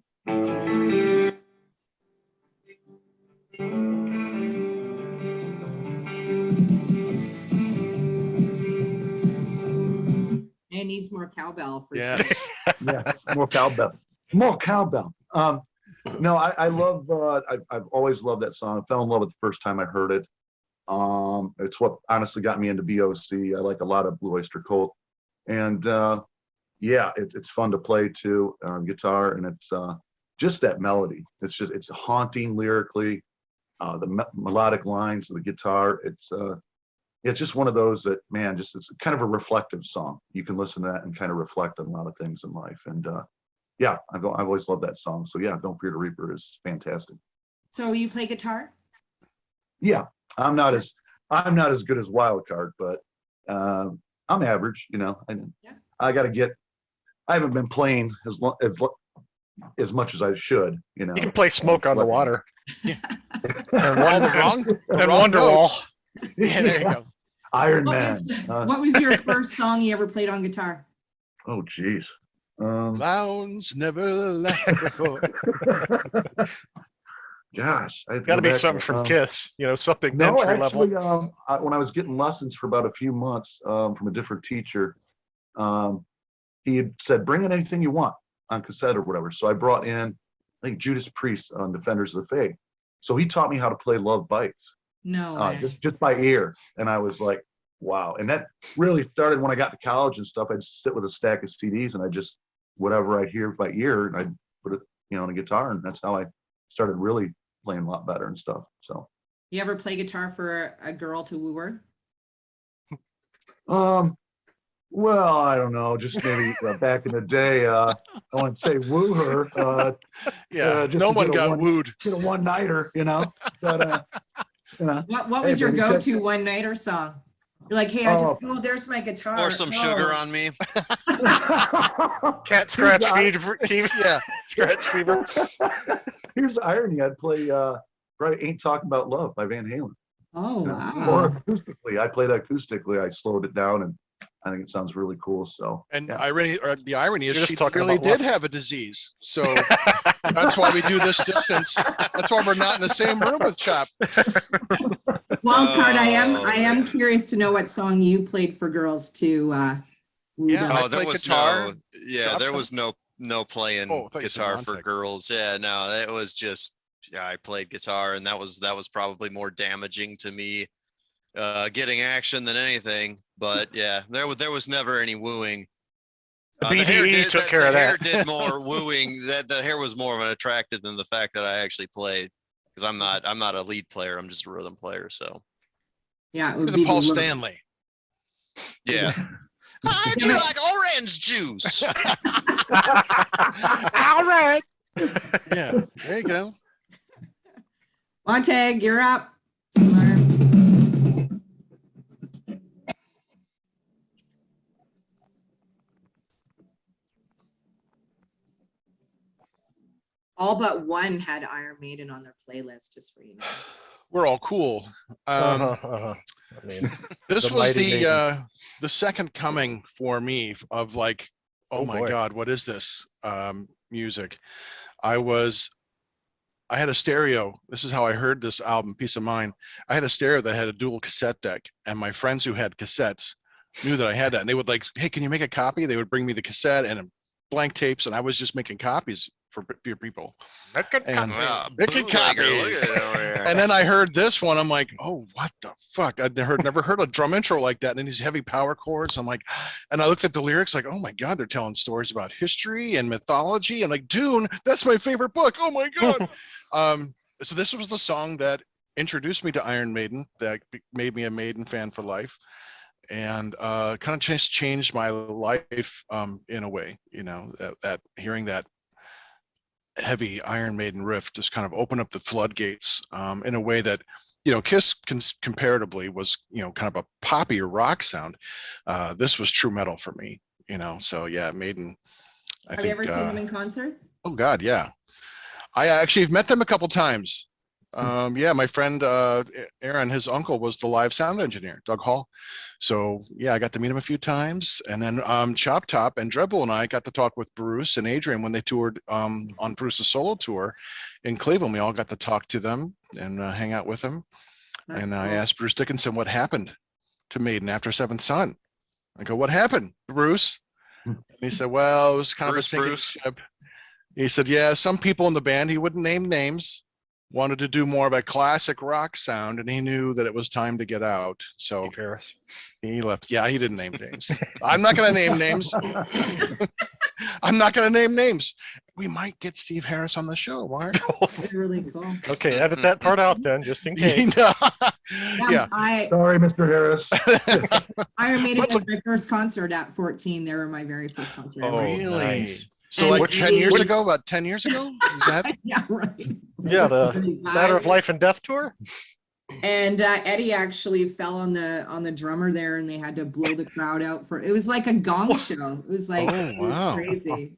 It needs more cowbell for sure. Yes. Yeah, more cowbell. More cowbell. No, I love. I've always loved that song. I fell in love with it the first time I heard it. It's what honestly got me into BOC. I like a lot of Blue Oyster Cult, and yeah, it's fun to play too, guitar, and it's just that melody. It's haunting lyrically. The melodic lines of the guitar. It's just one of those that, man, it's kind of a reflective song. You can listen to that and kind of reflect on a lot of things in life. And yeah, I've always loved that song. So yeah, Don't Fear the Reaper is fantastic. So you play guitar? Yeah, I'm not as good as Wildcard, but I'm average. You know, and Yeah. I haven't been playing as much as I should. You know, You can play Smoke on the Water. And Wonder- the wrong and wrong Wonderwall. notes. Yeah, there you go. Iron What Man. was, what was your first song you ever played on guitar? Oh, geez. Clowns never left before. Gosh, I've Got to be something from Kiss. You know, something No, entry actually, level. when I was getting lessons for about a few months from a different teacher, he had said, "Bring in anything you want." on cassette or whatever. So I brought in, I think, Judas Priest on Defenders of the Faith. So he taught me how to play Love Bites, No way. just by ear. And I was like, wow. And that really started when I got to college and stuff. I'd sit with a stack of CDs and I just, whatever I hear by ear, and I'd put it, on a guitar. And that's how I started really playing a lot better and stuff. So. You ever play guitar for a girl to woo her? Well, I don't know, just maybe back in the day, I wouldn't say woo her. Yeah, just no to one get a got wooed. Get a one-nighter, But, What was Hey, your baby, go-to one-nighter song? You're like, hey, I just, Oh. there's my guitar. Pour some sugar on me. Cat scratch Here's fever. Yeah. Scratch fever. Here's the irony. I'd play Right Ain't Talking About Love by Van Halen. Oh, Or wow. acoustically. I played acoustically. I slowed it down and I think it sounds really cool. So And yeah. the irony is You're just she talking really about did love. have a disease. So that's why we do this distance. That's why we're not in the same room with Chop. Wildcard, I am man. curious to know what song you played for girls to woo Yeah. them. I Oh, there play was guitar, there chop was no playing Oh, I thought you said guitar for Montek. girls. Yeah, no, it was just, I played guitar, and that was probably more damaging to me, getting action than anything. But yeah, there was never any wooing. The The hair BDE did, took the, care the of hair that. did more wooing. That the hair was more of an attractive than the fact that I actually played, because I'm not a lead player. I'm just a rhythm player. So Yeah, it You're would the be Paul the look. Stanley. yeah. How'd you like orange juice? All right. Yeah, there you go. Montag, you're up. All but one had Iron Maiden on their playlist, just for you know. We're all cool. I mean, This The was Mighty the second coming for me of like, oh, Oh, my boy. God, what is this music? I had a stereo. This is how I heard this album, Peace of Mind. I had a stereo that had a dual cassette deck, and my friends who had cassettes knew that I had that, and they would like, hey, can you make a copy? They would bring me the cassette and blank tapes, and I was just making copies for people. And Wow, Ricky bootlegger, look copies. at it over here. And then I heard this one. I'm like, oh, what the fuck? I'd never heard a drum intro like that. And then these heavy power chords. I'm like, and I looked at the lyrics like, oh my God, they're telling stories about history and mythology. And like, Dune, that's my favorite book. Oh my God. So this was the song that introduced me to Iron Maiden, that made me a Maiden fan for life. And kind of changed my life in a way, that hearing that heavy Iron Maiden riff just kind of opened up the floodgates in a way that, Kiss comparatively was, kind of a poppy or rock sound. This was true metal for me, so yeah, Maiden. Have you ever seen them in concert? Oh God, yeah. I actually have met them a couple times. Yeah, my friend Aaron, his uncle was the live sound engineer, Doug Hall. So yeah, I got to meet him a few times. And then Chop Top and Dreadful and I got to talk with Bruce and Adrian when they toured on Bruce's solo tour in Cleveland. We all got to talk to them and hang out with them. That's and cool. I asked Bruce Dickinson what happened to Maiden after Seventh Son. I go, what happened, Bruce? And he said, well, it was kind of a sinking ship. He said, yeah, some people in the band, he wouldn't name names, wanted to do more of a classic rock sound, and he knew that it was time to get out. So Paris. he left. Yeah, he didn't name names. I'm not going to name names. I'm not going to name names. We might get Steve Harris on the show, Mark. They're really cool. Okay, edit that part out then, just in case. Yeah. Sorry, Mr. Harris. Iron Maiden was my first concert at 14. They were my very first concert. Oh, Really? nice. So And like 10 years ago, about 10 years ago? Is that? Yeah, right. Yeah, the Matter of Life and Death tour. And Eddie actually fell on the drummer there, and they had to blow the crowd out for. It was like a gong show. It was like it was wow. crazy.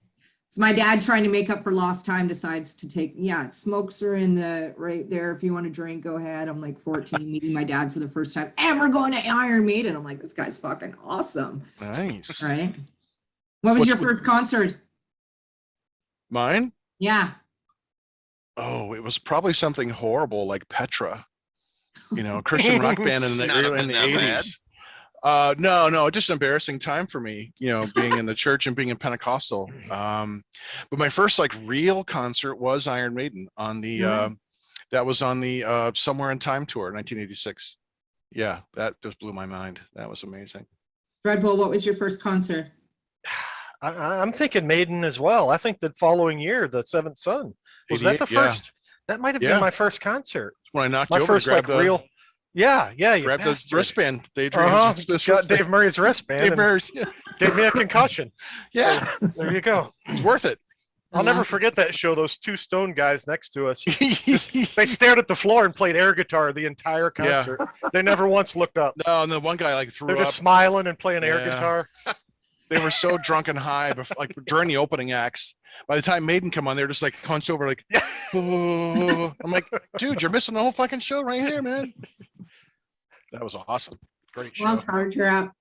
It's my dad trying to make up for lost time. Decides to take smokes are in the right there. If you want to drink, go ahead. I'm like 14, meeting my dad for the first time, and we're going to Iron Maiden. I'm like, this guy's fucking awesome. Nice. Right. What was your first concert? Mine? Yeah. Oh, it was probably something horrible like Petra, Christian rock band in the Not have been that 80s. No, just an embarrassing time for me, being in the church and being in Pentecostal. But my first like real concert was Iron Maiden on the that was on the Somewhere in Time tour, 1986. Yeah, that just blew my mind. That was amazing. Red Bull, what was your first concert? I'm thinking Maiden as well. I think the following year, the Seventh Son. Was that the 88, yeah. first? That might have Yeah. been my first concert. When I knocked My you over to first grab like the real. Yeah, you grab the bastard. wristband. They Got Dave Murray's wristband. Dave and Murray's, yeah. gave me a concussion. Yeah, There you go. it's worth it. I'll never forget that show. Those two stone guys next to us. They stared at the floor and played air guitar the entire Yeah. concert. They never once looked up. No, and the one guy like threw They're up. just smiling and playing air Yeah. guitar. They were so drunk and high, like during the opening acts. By the time Maiden come on, they're just like hunched over, like, oh. I'm like, dude, you're missing the whole fucking show right here, man. That was awesome. Great show. Well, card, you're up.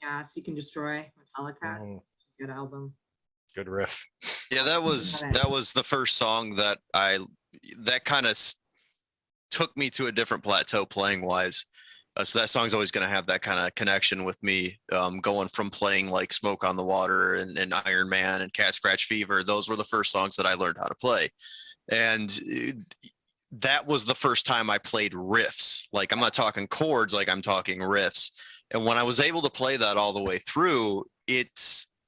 Yeah, Seek and Destroy, Metallica. Mm, Good album. good riff. Yeah, that was the first song that kind of took me to a different plateau playing wise. So that song's always going to have that kind of connection with me, going from playing like Smoke on the Water and Iron Man and Cat Scratch Fever. Those were the first songs that I learned how to play. And that was the first time I played riffs. Like, I'm not talking chords, like I'm talking riffs. And when I was able to play that all the way through,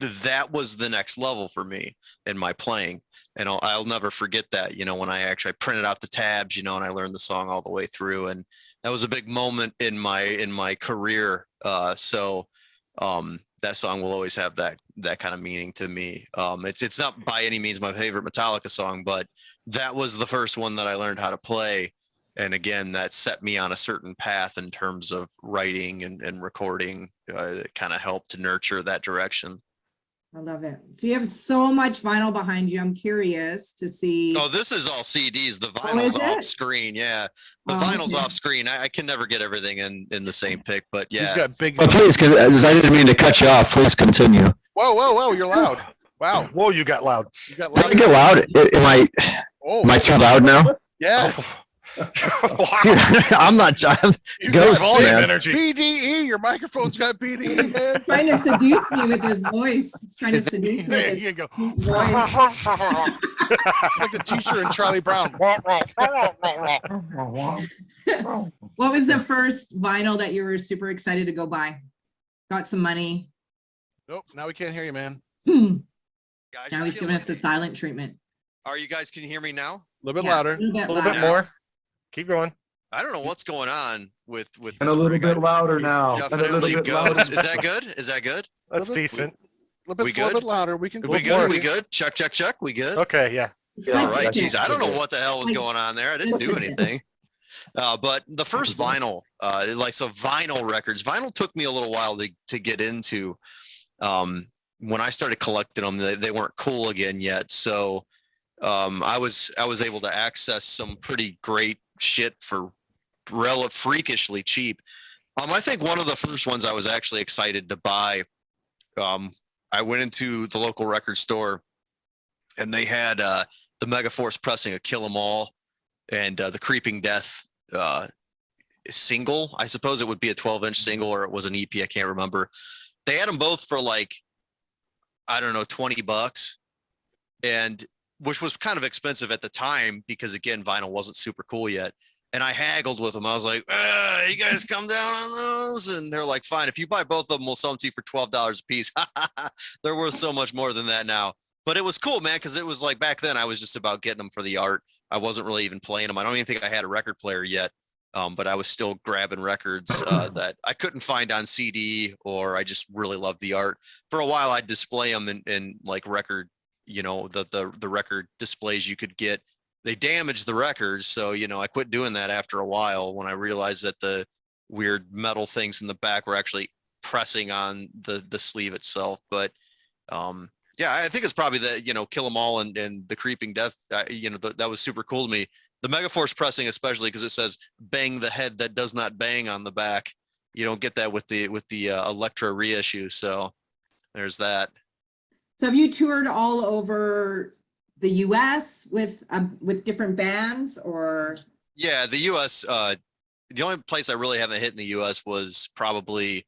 that was the next level for me in my playing. And I'll never forget that, when I printed out the tabs, and I learned the song all the way through. And that was a big moment in my career. So that song will always have that kind of meaning to me. It's not by any means my favorite Metallica song, but that was the first one that I learned how to play. And again, that set me on a certain path in terms of writing and recording. It kind of helped to nurture that direction. I love it. So you have so much vinyl behind you. I'm curious to see. Oh, this is all CDs. The Oh, vinyl's is it? off screen. Yeah, the Oh, vinyl's okay. off screen. I can never get everything in the same pic, but He's yeah. got big. Well, please, because I didn't mean to cut you off. Please continue. Whoa! You're loud. Wow, Whoa, you got loud. you got Did I loud. get loud? Oh, Am I too loud now? yes. I'm not. You Ghosts, got Volume man. energy. BDE. Your microphone's got BDE, man. Trying to seduce me with his voice. He's trying to seduce me There with you go. his voice. Like the teacher and Charlie Brown. What was the first vinyl that you were super excited to go buy? Got some money. Nope. Now we can't hear you, man. Now Guys, he's you're giving killing us the me. silent treatment. Are you guys, can you hear me now? A little bit Yeah, louder. A little bit, A little bit louder. more. Keep going. I don't know what's going on with this. And a little rig. bit louder now. And a Definitely little bit louder. goes. Is that good? Is that good? That's Little bit- decent. A little We bit good? louder. We can. We good? We good? Check. We good? Okay, yeah. It's Yeah, All right. like- Geez, I don't know what the hell was going on there. I didn't do anything. But the first vinyl, vinyl records, vinyl took me a little while to get into. When I started collecting them, they weren't cool again yet. So I was able to access some pretty great shit for freakishly cheap. I think one of the first ones I was actually excited to buy, I went into the local record store and they had the Megaforce pressing of Kill 'Em All and the Creeping Death single. I suppose it would be a 12-inch single or it was an EP. I can't remember. They had them both for like, I don't know, $20, and which was kind of expensive at the time because again, vinyl wasn't super cool yet. And I haggled with them. I was like, you guys come down on those? And they're like, fine, if you buy both of them, we'll sell them to you for $12 a piece. They're worth so much more than that now. But it was cool, man, because it was like back then I was just about getting them for the art. I wasn't really even playing them. I don't even think I had a record player yet. But I was still grabbing records that I couldn't find on CD, or I just really loved the art. For a while, I'd display them in like record, the record displays you could get. They damaged the records, so I quit doing that after a while when I realized that the weird metal things in the back were actually pressing on the sleeve itself. But yeah, I think it's probably the Kill 'Em All and the Creeping Death. That was super cool to me. The Megaforce pressing, especially because it says "bang the head that does not bang" on the back. You don't get that with the Electra reissue. So there's that. So have you toured all over the US with different bands or? Yeah, the US, the only place I really haven't hit in the US was probably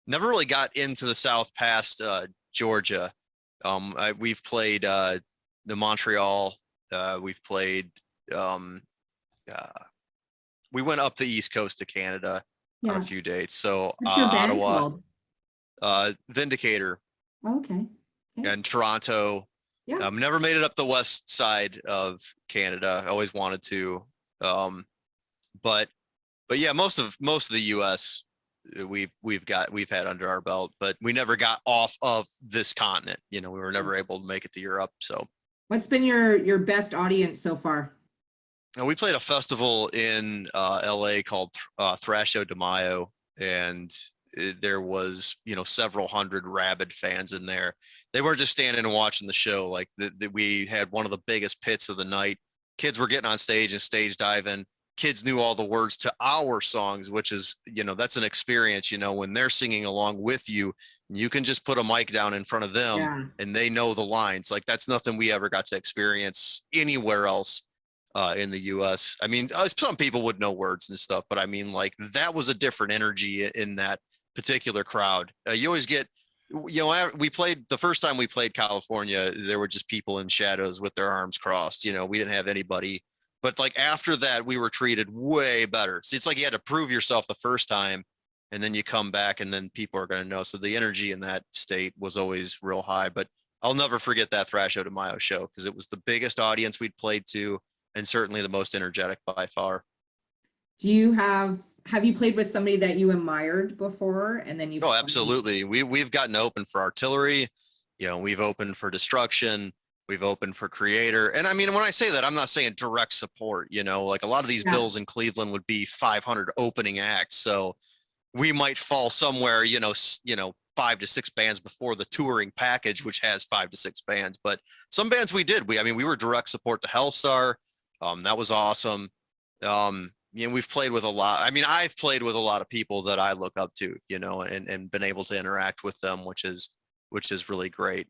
never really got into the South past Georgia. We've played the Montreal. We've played. We went up the East Coast of Canada on a few dates. So What's your band Ottawa, called? Vindicator, Okay. and Toronto. Yeah. Never made it up the west side of Canada. I always wanted to. But yeah, most of the US we've had under our belt, but we never got off of this continent. You know, we were never able to make it to Europe. So What's been your best audience so far? we played a festival in LA called Thrasho de Mayo, and there was, you know, several hundred rabid fans in there. They weren't just standing and watching the show. Like we had one of the biggest pits of the night. Kids were getting on stage and stage diving. Kids knew all the words to our songs, which is, you know, that's an experience, you know, when they're singing along with you, you can just put a mic down in front of them and they know the lines. Like that's nothing we ever got to experience anywhere else in the US. I mean, some people would know words and stuff, but I mean, like that was a different energy in that particular crowd. You always get, you know, we played the first time we played California, there were just people in shadows with their arms crossed. You know, we didn't have anybody. But like after that, we were treated way better. So it's like you had to prove yourself the first time, and then you come back, and then people are going to know. So the energy in that state was always real high. But I'll never forget that Thrasho de Mayo show because it was the biggest audience we'd played to, and certainly the most energetic by far. Do you have you played with somebody that you admired before, and then you? Oh, absolutely. We've gotten open for Artillery. You know, we've opened for Destruction. We've opened for Creator. And I mean, when I say that, I'm not saying direct support, you know, like a lot of these bills in Cleveland would be 500 opening acts. So we might fall somewhere, you know, 5 to 6 bands before the touring package, which has 5 to 6 bands. But some bands we did, we were direct support to Hellstar. That was awesome. You know, we've played with a lot. I mean, I've played with a lot of people that I look up to, you know, and been able to interact with them, which is really great.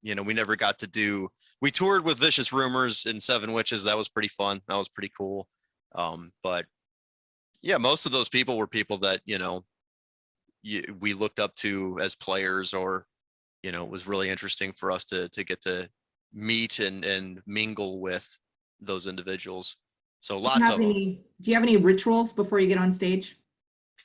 You know, we never got to we toured with Vicious Rumors and Seven Witches. That was pretty fun. That was pretty cool. But yeah, most of those people were people that, you know, we looked up to as players, or, you know, it was really interesting for us to get to meet and mingle with those individuals. So lots of them. Do you have any rituals before you get on stage?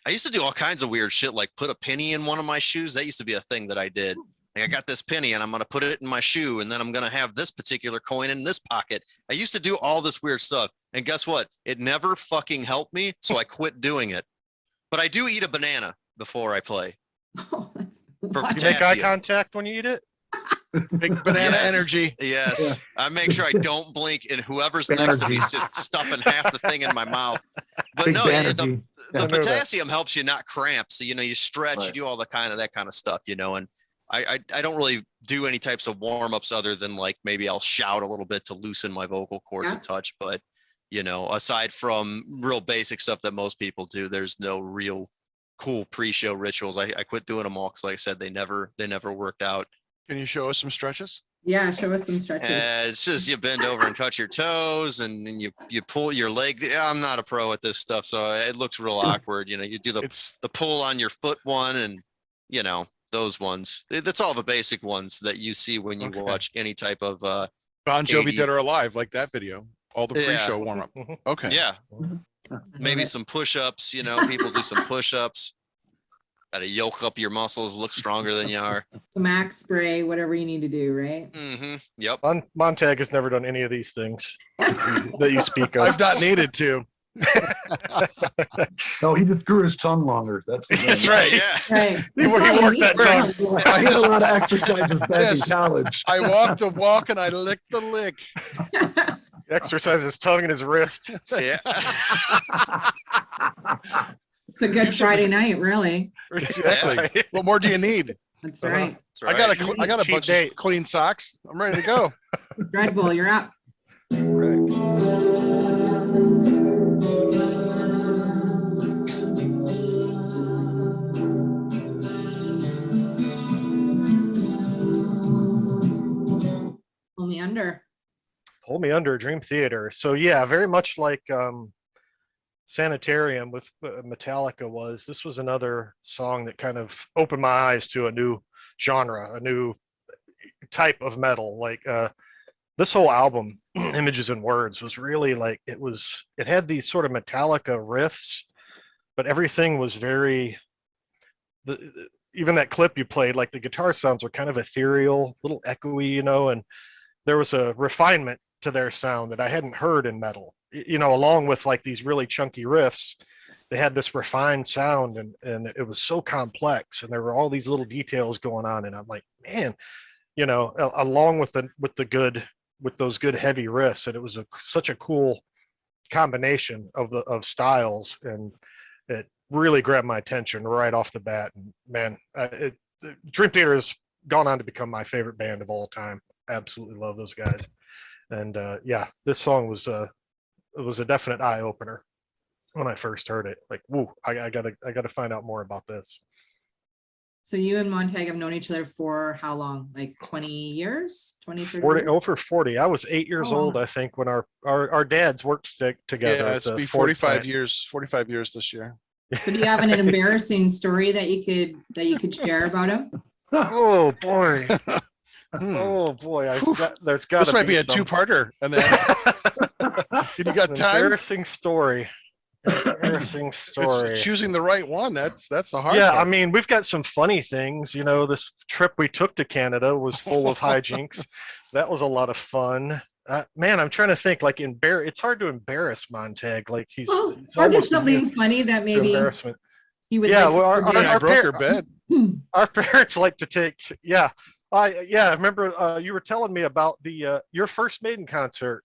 I used to do all kinds of weird shit, like put a penny in one of my shoes. That used to be a thing that I did. Like I got this penny and I'm going to put it in my shoe, and then I'm going to have this particular coin in this pocket. I used to do all this weird stuff. And guess what? It never fucking helped me. So I quit doing it. But I do eat a banana before I play. Oh, For You make eye contact when you eat it? Big banana energy. Yes. I make sure I don't blink, and whoever's next to me is just stuffing half the thing in my mouth. But Big no, energy. the potassium helps you not cramp. So, you know, you stretch, you do all that kind of stuff, you know, and I don't really do any types of warm-ups other than like maybe I'll shout a little bit to loosen my vocal cords a touch. But, you know, aside from real basic stuff that most people do, there's no real cool pre-show rituals. I quit doing them all because, like I said, they never worked out. Can you show us some stretches? Yeah, show us some stretches. It's just you bend over and touch your toes, and then you pull your leg. I'm not a pro at this stuff, so it looks real awkward. You know, you do the pull on your foot one, and you know, those ones. That's all the basic ones that you see when you watch any type of Bon Jovi Dead or Alive, like that video. All the pre-show warm up. Okay. Yeah. Maybe some push-ups, you know, people do some push-ups. Got to yoke up your muscles, look stronger than you are. Some Axe spray, whatever you need to do, right? Mm-hmm. Yep. Montag has never done any of these things that you speak of. I've not needed to. No, he just grew his tongue longer. That's right. Yeah. Right. He worked that tongue. I did a lot of exercises back in college. I walked the walk and I licked the lick. Exercise his tongue and his wrist. Yeah. It's a good Friday night, really. Exactly. What more do you need? That's right. That's right. I got a bunch of clean socks. I'm ready to go. Red Bull, you're up. Pull me under. Hold Me Under, Dream Theater. So yeah, very much like Sanitarium with Metallica was. This was another song that kind of opened my eyes to a new genre, a new type of metal. Like this whole album, Images and Words, was really like it had these sort of Metallica riffs, but everything was very even that clip you played, like the guitar sounds were kind of ethereal, a little echoey, you know, and there was a refinement to their sound that I hadn't heard in metal. You know, along with like these really chunky riffs, they had this refined sound, and it was so complex, and there were all these little details going on, and I'm like, man, you know, along with those good heavy riffs, and it was such a cool combination of styles, and it really grabbed my attention right off the bat. And man, Dream Theater has gone on to become my favorite band of all time. Absolutely love those guys. And yeah, this song was a definite eye opener when I first heard it. Like, woo, I gotta find out more about this. So you and Montag have known each other for how long? Like 20 years? 20, 30 40, years? over 40. I was 8 years Oh, wow. old, I think, when our dads worked together. Yeah, at it's the be Ford 45 plant. years. 45 years this year. So do you have an embarrassing story that you could share about him? Oh boy. Hmm. Oh boy. Whew. There's got to This might be a some. two-parter. And then you got An time? embarrassing story. Embarrassing story. It's choosing the right one. That's the hard Yeah, part. I mean, we've got some funny things. You know, this trip we took to Canada was full of hijinks. That was a lot of fun. Man, I'm trying to think. Like, it's hard to embarrass Montag. Like he's Well, it's or almost just something funny that maybe embarrassment. he would Yeah, like well, to forget. I broke her bed. Our parents like to take. Yeah, I remember you were telling me about your first Maiden concert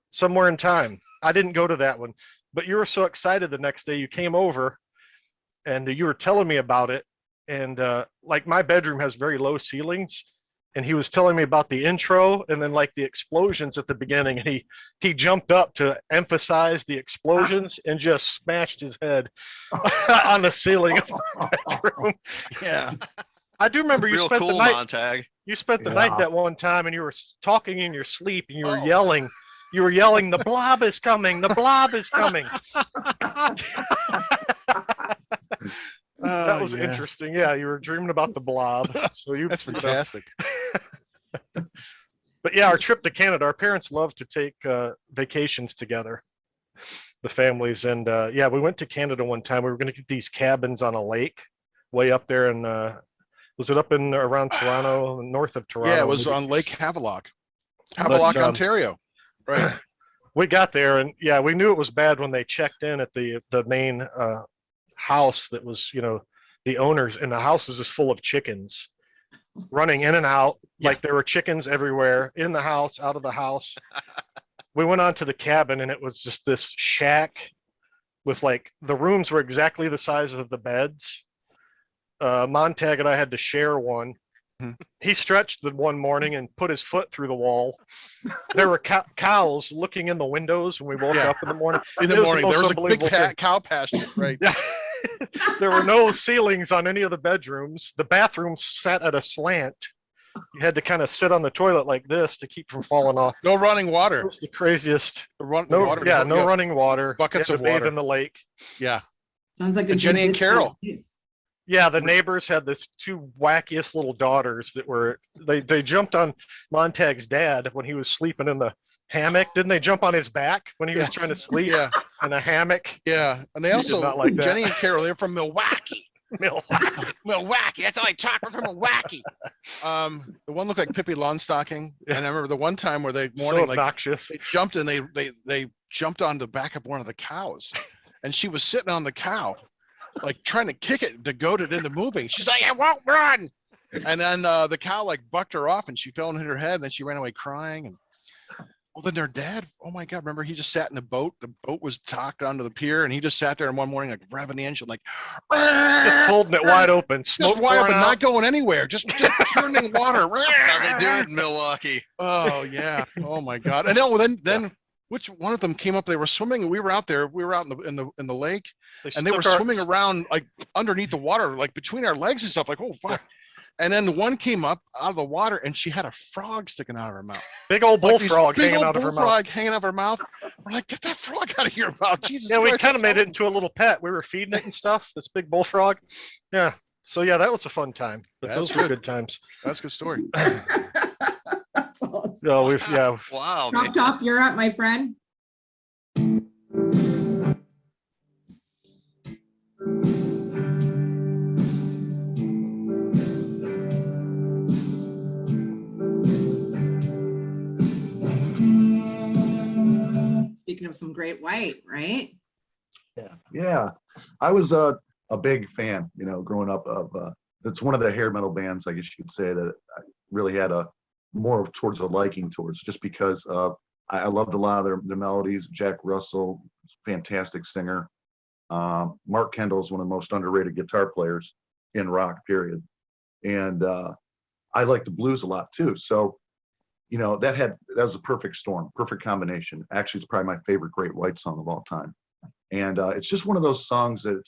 somewhere in time. I didn't go to that one, but you were so excited the next day you came over and you were telling me about it. And like my bedroom has very low ceilings, and he was telling me about the intro and then like the explosions at the beginning, and he jumped up to emphasize the explosions and just smashed his head on the ceiling of my bedroom. Yeah. I do remember you Real spent cool, the night. Montag. You spent the Yeah. night that one time, and you were talking in your sleep, and you were Oh. yelling. You were yelling, "The blob is coming! The blob is coming!" That was yeah. interesting. Yeah, you were dreaming about the blob. So That's you know. fantastic. But yeah, our trip to Canada, our parents love to take vacations together, the families, and yeah, we went to Canada one time. We were going to get these cabins on a lake, way up there in. Was it up in around Toronto, north of Toronto? Yeah, it was on Lake Havelock, Ontario. Right. We got there, and yeah, we knew it was bad when they checked in at the main house that was, you know, the owners, and the house was just full of chickens running in and out. Yeah. Like there were chickens everywhere, in the house, out of the house. We went on to the cabin, and it was just this shack with like the rooms were exactly the size of the beds. Montag and I had to share one. Mhm. He stretched the one morning and put his foot through the wall. There were cows looking in the windows when we woke Yeah. up in the morning. In the It was morning, most there was a big unbelievable thing. cow pasture. Right. Yeah. There were no ceilings on any of the bedrooms. The bathrooms sat at a slant. You had to kind of sit on the toilet like this to keep from falling off. No running It water. was the craziest. The No, water. yeah, no running water. Buckets You had of to bathe water. in the lake. Yeah. Sounds like a And Jenny good and Carol. business. Yeah, the neighbors had this two wackiest little daughters that were they jumped on Montag's dad when he was sleeping in the hammock. Didn't they jump on his back when he was Yes. trying to sleep Yeah. in a hammock? Yeah. And they He did also, not like that. Jenny and Carol, they're from Milwaukee. Milwaukee. Milwaukee. That's how I talk. We're from Milwaukee. The one looked like Pippi Longstocking. Yeah. And I remember the one time where they So morning, like obnoxious. they jumped and they jumped on the back of one of the cows, and she was sitting on the cow, like trying to kick it to goad it into moving. She's like, "I won't run." And then the cow like bucked her off, and she fell and hit her head. And then she ran away crying. And well, then their dad, oh my God, remember he just sat in the boat. The boat was docked onto the pier, and he just sat there. And one morning, like revving the engine, like Just holding it wide open. Smoke just wide pouring open, out. not going anywhere, just churning water. How they do it in Milwaukee. Oh yeah. Oh my God. And then which one of them came up? They were swimming, and we were out there. We were out in the lake, and they were stuck our- swimming around like underneath the water, like between our legs and stuff. Like, oh fuck. And then one came up out of the water and she had a frog sticking out of her mouth. Big old Like these bullfrog big hanging old out of her mouth. bullfrog hanging out of her mouth. We're like, get that frog out of your mouth. Jesus Yeah, we Christ, kind of that's made it into a little pet. We were feeding it and stuff. This big bullfrog. Yeah. So yeah, that was a fun time. But That's those were good. good times. That's a good story. That's awesome. So we've Wow, man. Chop Top, you're up, my friend. Speaking of some great white, right? Yeah. I was a big fan, growing up of, it's one of the hair metal bands, I guess you could say, that I really had a more towards a liking towards, just because I loved a lot of their melodies. Jack Russell, fantastic singer. Mark Kendall is one of the most underrated guitar players in rock, period. And I like the blues a lot too. So, that was a perfect storm, perfect combination. Actually, it's probably my favorite Great White song of all time. And it's just one of those songs that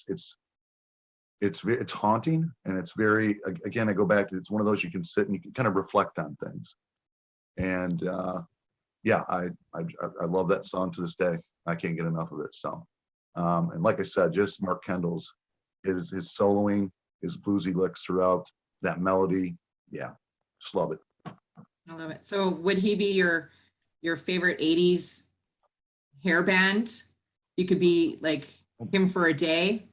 it's haunting, and it's very, again, I go back to, it's one of those you can sit and you can kind of reflect on things. And yeah, I love that song to this day. I can't get enough of it. So, and like I said, just Mark Kendall's, his soloing, his bluesy licks throughout, that melody. Yeah, just love it. I love it. So would he be your favorite 80s hair band? You could be like him for a day.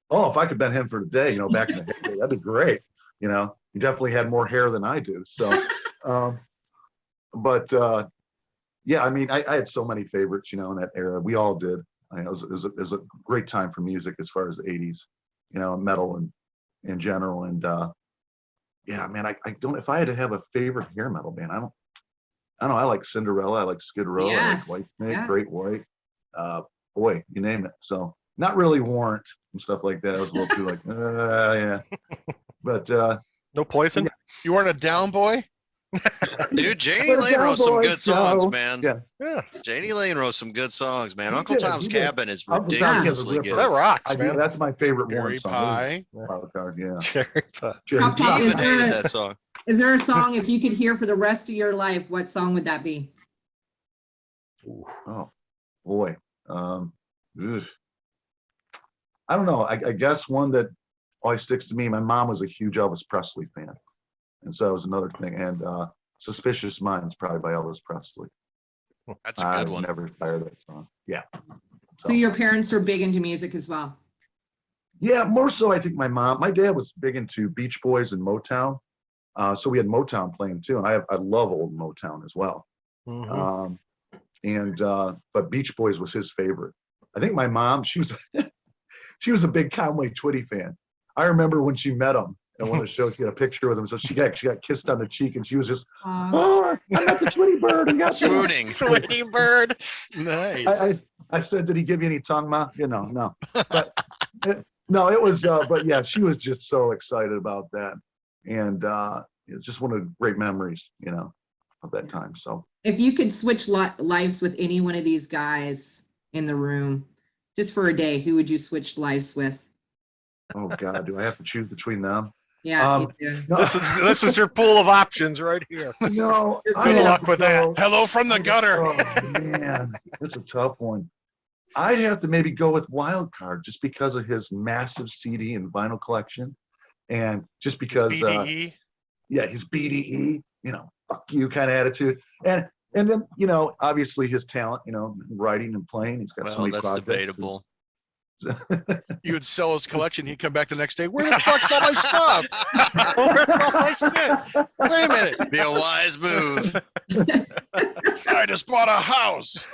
Oh, if I could bend him for today, back in the day, that'd be great. He definitely had more hair than I do. So, yeah, I mean, I had so many favorites, in that era. We all did. It was a great time for music as far as the 80s, metal and in general. And yeah, man, I don't, if I had to have a favorite hair metal band, I don't know. I like Cinderella. I like Skid Row. Yes, I like Whitesnake, yeah. Great White. Boy, you name it. So not really Warrant and stuff like that. I was a little too like, yeah. But no Poison. You weren't a down boy? Dude, Janie Lane wrote some good songs, man. Yeah. Janie Lane wrote some good songs, man. He Uncle did, Tom's he did. Cabin is Uncle Tom's ridiculously Cabin is good. That rocks, I do. man. That's my favorite Cherry Warrant song. Pie. Wild Card, yeah. Cherry pie. Cherry Chop Top, Pie. He even is there hated a- that song. Is there a song, if you could hear for the rest of your life, what song would that be? Oh boy. Ugh. I don't know. I guess one that always sticks to me. My mom was a huge Elvis Presley fan, and so that was another thing. And "Suspicious Minds" probably by Elvis Presley. That's a good one. Never tired of that song. Yeah. So your parents were big into music as well. Yeah, more so I think my dad was big into Beach Boys and Motown. So we had Motown playing too. And I love old Motown as well. Mhm. But Beach Boys was his favorite. I think my mom, she was a big Conway Twitty fan. I remember when she met him at one of the shows, she had a picture with him. So she got kissed on the cheek, and she was just, oh, I got the Twitty bird. I got Swooning. Twitty bird. Nice. I said, did he give you any tongue, Ma? No. But no, it was, but yeah, she was just so excited about that. And it's just one of the great memories, of that time. So If you could switch lives with any one of these guys in the room, just for a day, who would you switch lives with? oh God, do I have to choose between them? Yeah, Um, you do. No, This is your pool of options right here. no. Good I'd have luck to with that. go- Hello from the gutter. Oh man, that's a tough one. I'd have to maybe go with Wild Card just because of his massive CD and vinyl collection, and just because BDE. yeah, his BDE, fuck you kind of attitude, and then obviously his talent, writing and playing. He's got so Well, many that's projects. debatable. You would sell his collection. He'd come back the next day. Where the fuck's all my stuff? Where's all my shit? Wait a minute. Be a wise move. I just bought a house.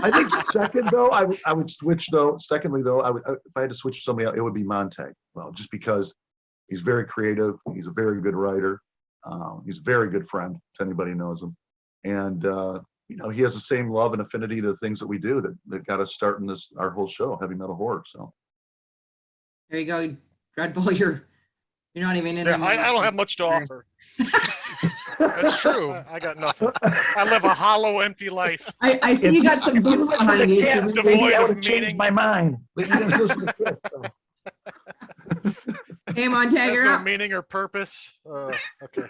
I think second though, I would switch though. Secondly though, if I had to switch to somebody else, it would be Montag. Well, just because he's very creative, he's a very good writer, he's a very good friend to anybody who knows him, and he has the same love and affinity to the things that we do that got us starting our whole show, Heavy Metal Horror. So There you go, Dreadball. You're not even in Yeah, the. I don't have much to offer. That's true. I got nothing. I live a hollow, empty life. I see you got some books behind you. Yes, Devoid maybe I of would have changed meaning. my mind. But you didn't listen to Chris, so. Hey, Montag, Has you're no up. meaning or purpose. Okay.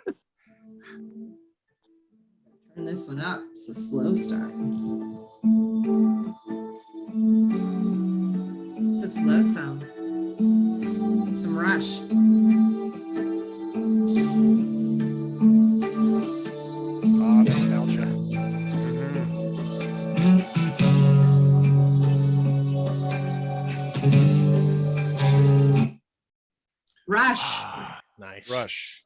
Turn this one up. It's a slow start. It's a slow sound. Some Rush. Nostalgia. Rush. Nice. Rush.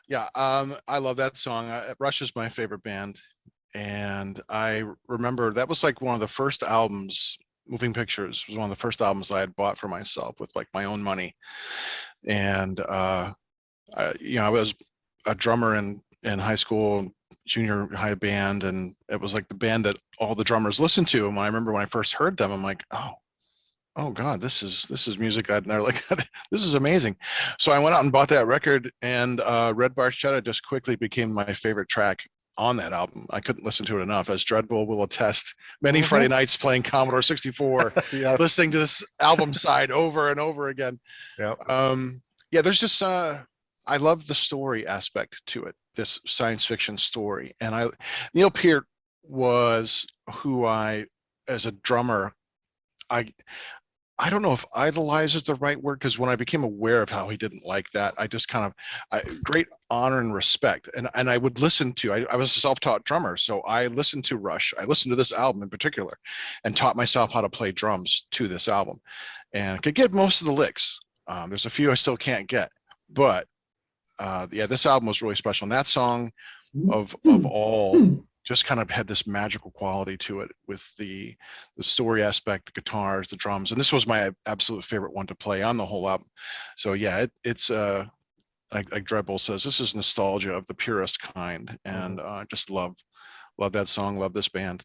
Yeah, I love that song. Rush is my favorite band, and I remember that was like one of the first albums. Moving Pictures was one of the first albums I had bought for myself with like my own money, and I was a drummer in high school, junior high band, and it was like the band that all the drummers listened to. And when I remember when I first heard them, I'm like, oh God, this is music I'd never like. This is amazing. So I went out and bought that record, and Red Barchetta just quickly became my favorite track on that album. I couldn't listen to it enough, as Dreadbull will attest. Many Friday nights playing Commodore 64, Yes. listening to this album side over and over again. Yep. Yeah, there's just I love the story aspect to it, this science fiction story. And Neil Peart was who as a drummer, I don't know if idolize is the right word, because when I became aware of how he didn't like that, I just kind of great honor and respect. And I would listen to, I was a self-taught drummer, so I listened to Rush. I listened to this album in particular and taught myself how to play drums to this album, and could get most of the licks. There's a few I still can't get, but yeah, this album was really special. And that song of all just kind of had this magical quality to it, with the story aspect, the guitars, the drums. And this was my absolute favorite one to play on the whole album. So yeah, it's like Dreadbull says, this is nostalgia of the purest kind. And just love that song, love this band.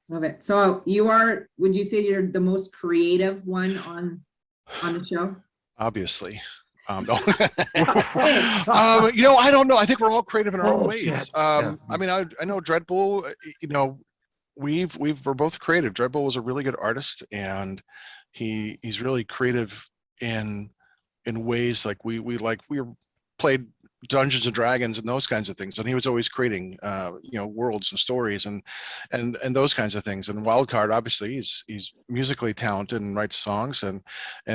Love it. So would you say you're the most creative one on the show? Obviously. No. I don't know. I think we're all creative in our own ways. I mean, I know Dreadbull, we're both creative. Dreadbull was a really good artist, and he's really creative in ways like we played Dungeons and Dragons and those kinds of things, and he was always creating worlds and stories and those kinds of things. And Wildcard, obviously, he's musically talented and writes songs, and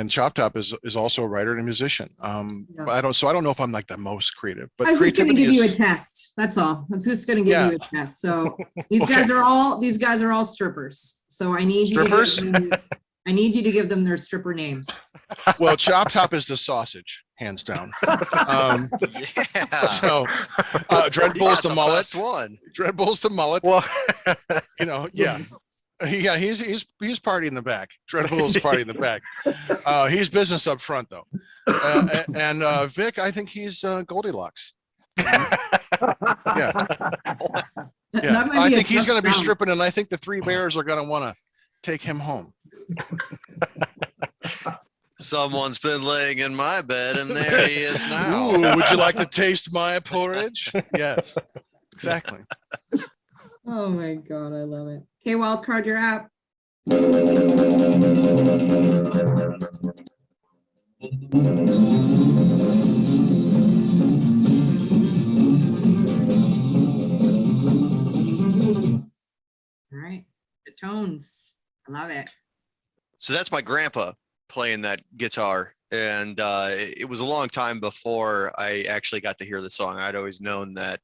Chop Top is also a writer and a musician. But I don't know if I'm like the most creative, but I was just going to creativity give you a is test. That's all. I was just going to give you a test. So these guys are all strippers. So I need strippers. I need you to give them their stripper names. Well, Chop Top is the sausage, hands down. Yeah. So Dreadbull's the mullet. Best one. Dreadbull's the mullet. Well, Yeah. Yeah, he's party in the back. Dreadbull's party in the back. He's business up front, though. And Vic, I think he's Goldilocks. Yeah. Yeah. I think he's going to be stripping, and I think the three bears are going to want to take him home. Someone's been laying in my bed, and there he is now. Ooh, would you like to taste my porridge? Yes, exactly. Oh my God, I love it. Okay, Wildcard, you're up. All right, the tones. I love it. So that's my grandpa playing that guitar. And it was a long time before I actually got to hear the song. I'd always known that,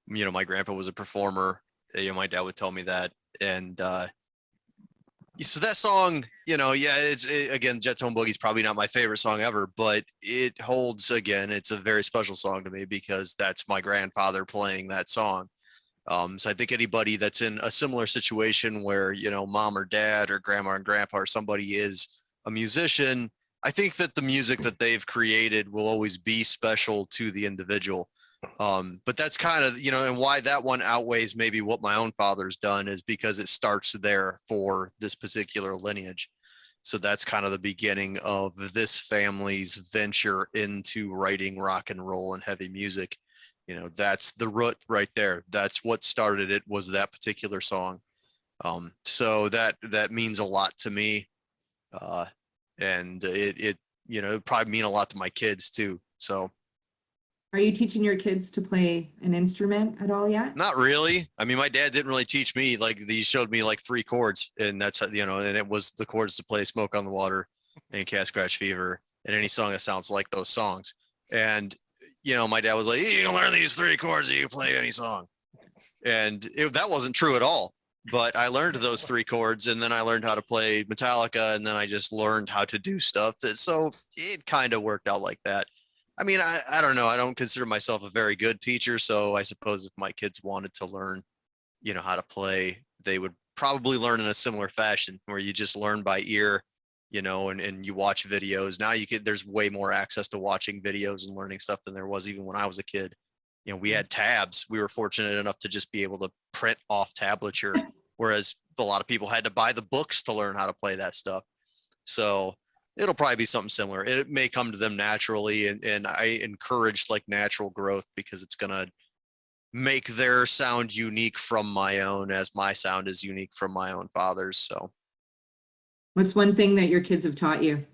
my grandpa was a performer. My dad would tell me that. And so that song, again, Jet Tone Boogie's probably not my favorite song ever, but it holds, again, it's a very special song to me because that's my grandfather playing that song. So I think anybody that's in a similar situation where, mom or dad or grandma and grandpa or somebody is a musician, I think that the music that they've created will always be special to the individual. But that's kind of, and why that one outweighs maybe what my own father's done is because it starts there for this particular lineage. So that's kind of the beginning of this family's venture into writing rock and roll and heavy music. That's the root right there. That's what started it, was that particular song. So that means a lot to me. And it it'd probably mean a lot to my kids too. So Are you teaching your kids to play an instrument at all yet? not really. I mean, my dad didn't really teach me. Like, he showed me like 3 chords, and that's and it was the chords to play "Smoke on the Water" and "Cat Scratch Fever" and any song that sounds like those songs. And my dad was like, "You can learn these 3 chords, and you can play any song." And that wasn't true at all. But I learned those 3 chords, and then I learned how to play Metallica, and then I just learned how to do stuff. So it kind of worked out like that. I mean, I don't know. I don't consider myself a very good teacher. So I suppose if my kids wanted to learn, how to play, they would probably learn in a similar fashion where you just learn by ear, and you watch videos. Now there's way more access to watching videos and learning stuff than there was even when I was a kid. We had tabs. We were fortunate enough to just be able to print off tablature, whereas a lot of people had to buy the books to learn how to play that stuff. So it'll probably be something similar. It may come to them naturally, and I encourage like natural growth because it's going to make their sound unique from my own, as my sound is unique from my own father's. So What's one thing that your kids have taught you?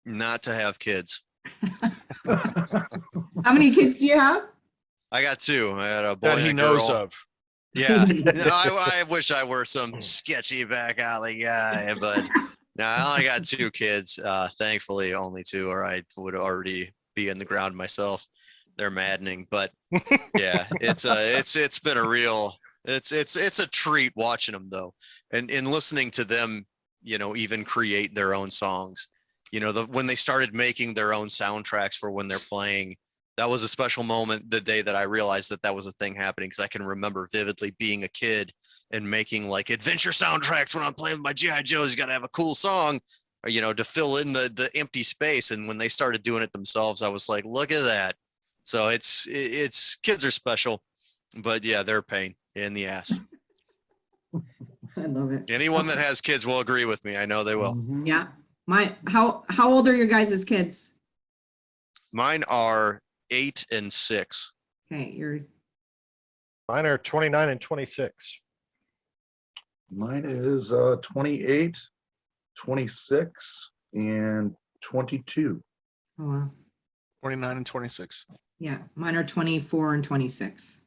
not to have kids. How many kids do you have? I got 2. I got a boy That and he a knows girl. of. Yeah, I wish I were some sketchy back alley guy, but no, I only got 2 kids. Thankfully, only 2, or I would already be in the ground myself. They're maddening, but yeah, it's been a real it's a treat watching them though, and listening to them, even create their own songs. When they started making their own soundtracks for when they're playing. That was a special moment the day that I realized that was a thing happening, because I can remember vividly being a kid and making like adventure soundtracks when I'm playing with my G.I. Joes. You got to have a cool song, or, to fill in the empty space. And when they started doing it themselves, I was like, look at that. So it's kids are special, but yeah, they're a pain in the ass. I love it. Anyone that has kids will agree with me. I know they will. Mhm. Yeah. How old are your guys' kids? Mine are 8 and 6. Okay, Mine are 29 and 26. Mine is 28, 26, and 22. oh wow. 29 and 26. Yeah, mine are 24 and 26.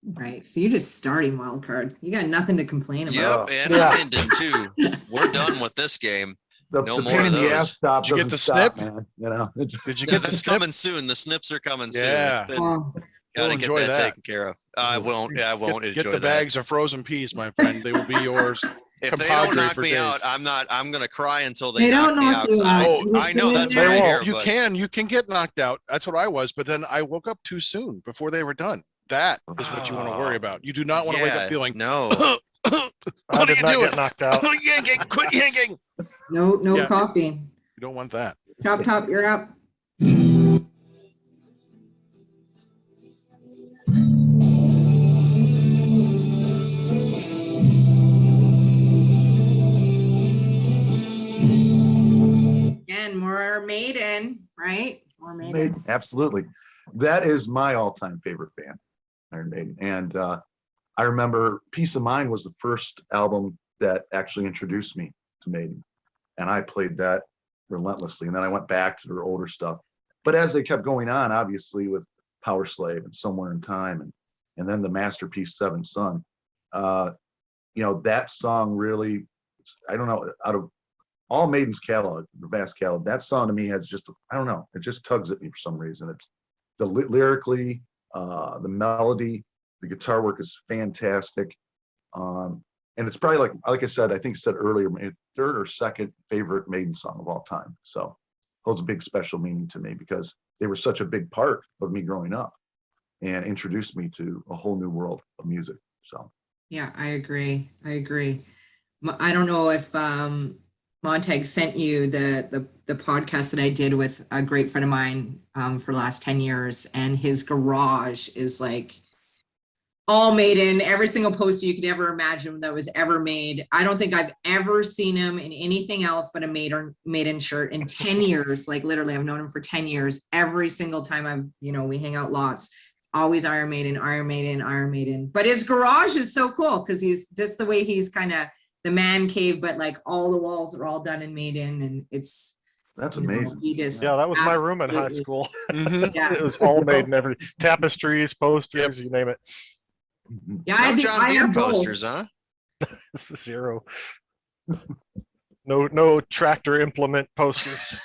Right. So you're just starting wild card. You got nothing to complain about. Yep, and Yeah. I'm ending too. We're done with this game. The No the more pain of in the those. ass stop Did you get doesn't the stop, snip? man. Did you Yeah, get the that's snip? coming soon. The snips are coming soon. Yeah. It's been, Wow. gotta You'll get enjoy that, that. taken care of. I won't. Yeah, I won't Get enjoy the that. bags of frozen peas, my friend. They will be yours. If they compadre don't knock for me days. out, I'm gonna cry until they They knock don't me knock out. you out. Oh, I know that's They what I won't. hear. You But you can get knocked out. That's what I was, but then I woke up too soon before they were done. That is what you want to worry about. You do not want to wake yeah, up feeling, no. what I are did you not doing? get knocked out. Quit yanking, quit yanking. No Yeah. coffee. You don't want that. Chop top, you're up. Again, more Maiden, right? More Maiden. Maiden, absolutely. That is my all-time favorite band, Iron Maiden. And I remember Peace of Mind was the first album that actually introduced me to Maiden. And I played that relentlessly. And then I went back to their older stuff. But as they kept going on, obviously with Power Slave and Somewhere in Time and then the masterpiece Seven Son, that song really, I don't know, out of all Maiden's catalog, the vast catalog, that song to me has just, I don't know, it just tugs at me for some reason. It's lyrically, the melody, the guitar work is fantastic. And it's probably like I said, I think I said earlier, my 3rd or 2nd favorite Maiden song of all time. So holds a big special meaning to me because they were such a big part of me growing up and introduced me to a whole new world of music. So Yeah, I agree. I don't know if Montag sent you the podcast that I did with a great friend of mine for the last 10 years, and his garage is like all Maiden, every single poster you could ever imagine that was ever made. I don't think I've ever seen him in anything else but a Maiden shirt in 10 years. Like literally, I've known him for 10 years. Every single time we hang out lots, it's always Iron Maiden, Iron Maiden, Iron Maiden. But his garage is so cool because he's just the way he's kind of the man cave, but like all the walls are all done in Maiden, and it's That's You know, amazing. he just Yeah, that was my room in high absolutely- school. Mhm. Yeah, It was all made in every tapestries, posters, you name it. Mhm. yeah. No John I Deere had both. posters, huh? It's a zero. No tractor implement posters.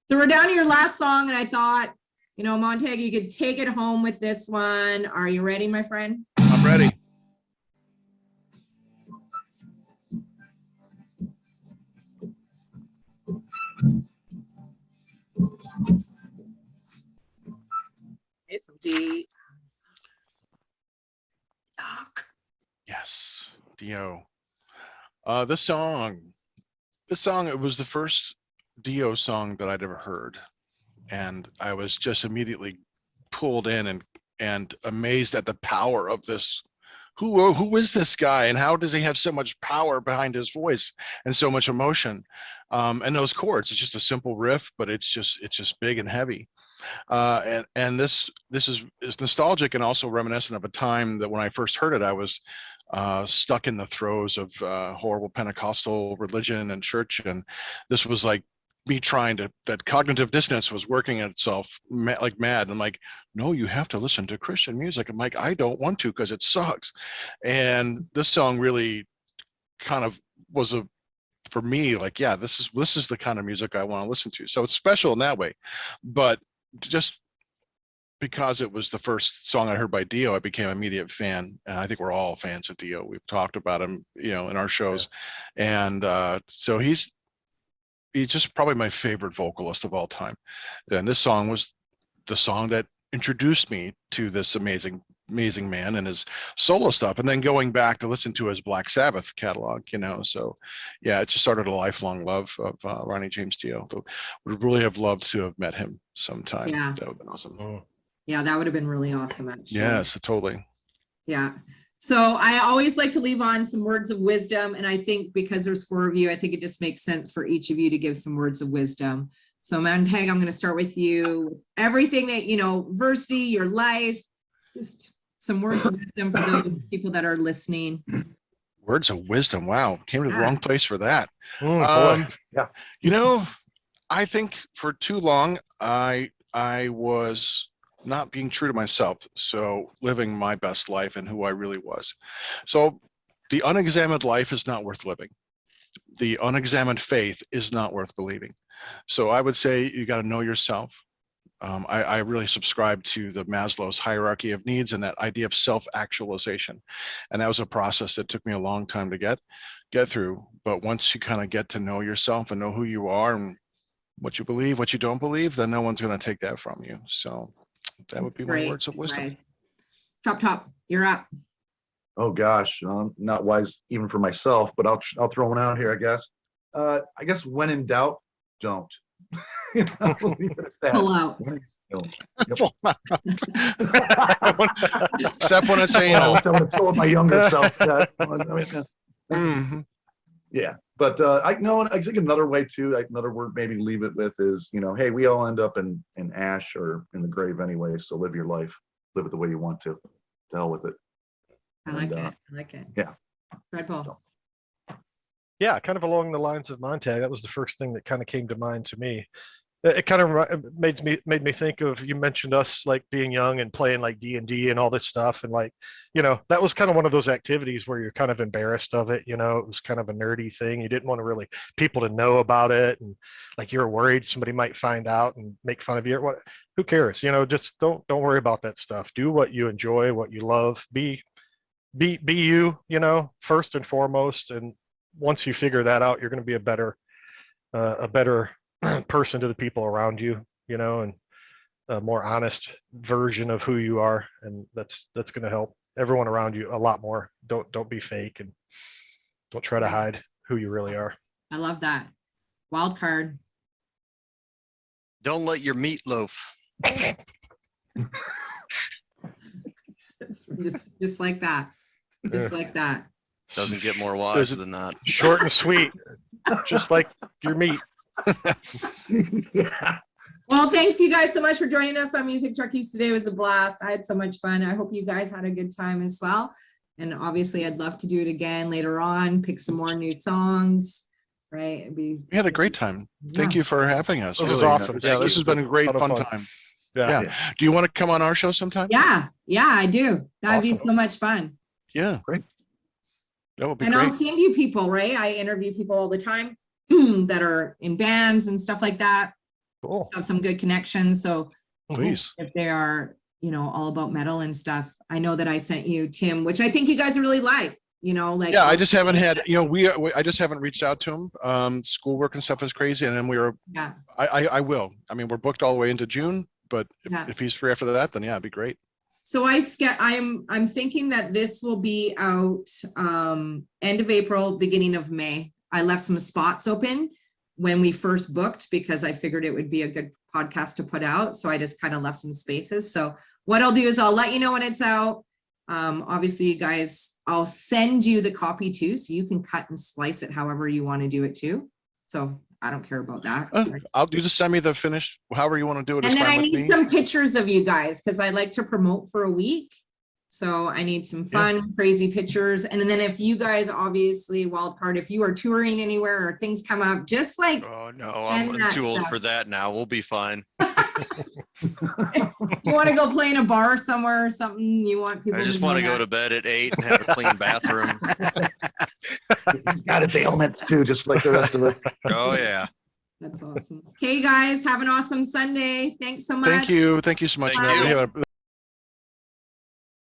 So we're down to your last song, and I thought, you know, Montag, you could take it home with this one. Are you ready, my friend? I'm ready. Okay, some D. Doc. Yes, Dio. This song, it was the first Dio song that I'd ever heard, and I was just immediately pulled in and amazed at the power of this. Who is this guy, and how does he have so much power behind his voice and so much emotion? And those chords, it's just a simple riff, but it's just big and heavy. And this is nostalgic and also reminiscent of a time that when I first heard it, I was stuck in the throes of horrible Pentecostal religion and church, and this was like me trying to, that cognitive dissonance was working itself like mad. I'm like, no, you have to listen to Christian music. I'm like, I don't want to because it sucks. And this song really kind of was for me, like, yeah, this is the kind of music I want to listen to. So it's special in that way. But just because it was the first song I heard by Dio, I became an immediate fan. And I think we're all fans of Dio. We've talked about him, in our shows. Yeah. And so he's just probably my favorite vocalist of all time. And this song was the song that introduced me to this amazing man and his solo stuff. And then going back to listen to his Black Sabbath catalog, so yeah, it just started a lifelong love of Ronnie James Dio. Would really have loved to have met him sometime. Yeah. That would have been awesome. Yeah, that would have been really awesome, actually. Yes, totally. Yeah. So I always like to leave on some words of wisdom. And I think because there's 4 of you, I think it just makes sense for each of you to give some words of wisdom. So Montag, I'm going to start with you. Everything that, Versity, your life, just some words of wisdom for those people that are listening. Words of wisdom. Wow. Came to the Yeah. wrong place for that. Boy. Yeah. I think for too long, I was not being true to myself. So living my best life and who I really was. So the unexamined life is not worth living. The unexamined faith is not worth believing. So I would say you got to know yourself. I really subscribe to the Maslow's hierarchy of needs and that idea of self-actualization. And that was a process that took me a long time to get through. But once you kind of get to know yourself and know who you are and what you believe, what you don't believe, then no one's going to take that from you. So that would be my words of wisdom. Nice. Top, you're up. Oh gosh, not wise even for myself, but I'll throw one out here, I guess. I guess when in doubt, don't. Leave it at that. Pull out. Don't. Except when it's anal. I would have told my younger self that. Mhm. Yeah, but I think another way too, another word maybe to leave it with is, hey, we all end up in ash or in the grave anyway. So live your life, live it the way you want to. To hell with it. I like it. Yeah. Red Bull. Yeah, kind of along the lines of Montag. That was the first thing that kind of came to mind to me. It kind of made me think of, you mentioned us like being young and playing like D&D and all this stuff, and like, that was kind of one of those activities where you're kind of embarrassed of it. It was kind of a nerdy thing. You didn't want to really people to know about it, and like you're worried somebody might find out and make fun of you. What? Who cares? Just don't worry about that stuff. Do what you enjoy, what you love. Be you. First and foremost. And once you figure that out, you're going to be a better person to the people around you, and a more honest version of who you are. And that's going to help everyone around you a lot more. Don't be fake, and don't try to hide who you really are. I love that. Wild card. Don't let your meatloaf. just like that. Just like that. Doesn't get more wise than that. Short and sweet, just like your meat. Yeah. Well, thanks you guys so much for joining us on Music Junkies today. It was a blast. I had so much fun. I hope you guys had a good time as well. And obviously I'd love to do it again later on, pick some more new songs. right? We had a great time. Thank you for having us. This is Really. awesome. Yeah, Thank this you. has been a great A lot fun of fun. time. Yeah. Yeah. Do you want to come on our show sometime? Yeah, I do. That'd be Awesome. so much fun. Yeah. Great. That would be And great. I'll send you people, right? I interview people all the time that are in bands and stuff like that. Cool. Have some good connections. So Please. if they are, all about metal and stuff, I know that I sent you Tim, which I think you guys really like, like. Yeah, I just haven't had, I just haven't reached out to him. Schoolwork and stuff is crazy. And then Yeah, I will. I mean, we're booked all the way into June, but yeah. if he's free after that, then yeah, it'd be great. So I'm thinking that this will be out end of April, beginning of May. I left some spots open when we first booked because I figured it would be a good podcast to put out. So I just kind of left some spaces. So what I'll do is I'll let you know when it's out. Obviously, you guys, I'll send you the copy too, so you can cut and splice it however you want to do it too. So I don't care about that. You just send me the finished, however you want to do it. And It's then I fine with need me. some pictures of you guys because I like to promote for a week. So I need some fun, crazy pictures. And then if you guys, obviously, wild card, if you are touring anywhere or things come up, just like Oh no, And I'm that too old stuff. for that now. We'll be fine. you want to go play in a bar somewhere or something, you want people I just want to go to bed at 8 and have a clean bathroom. He's got its ailments too, just like the rest of us. Oh yeah. That's awesome. Okay, guys, have an awesome Sunday. Thanks so much. Thank you. Thank you so much. Thank man. you. We have a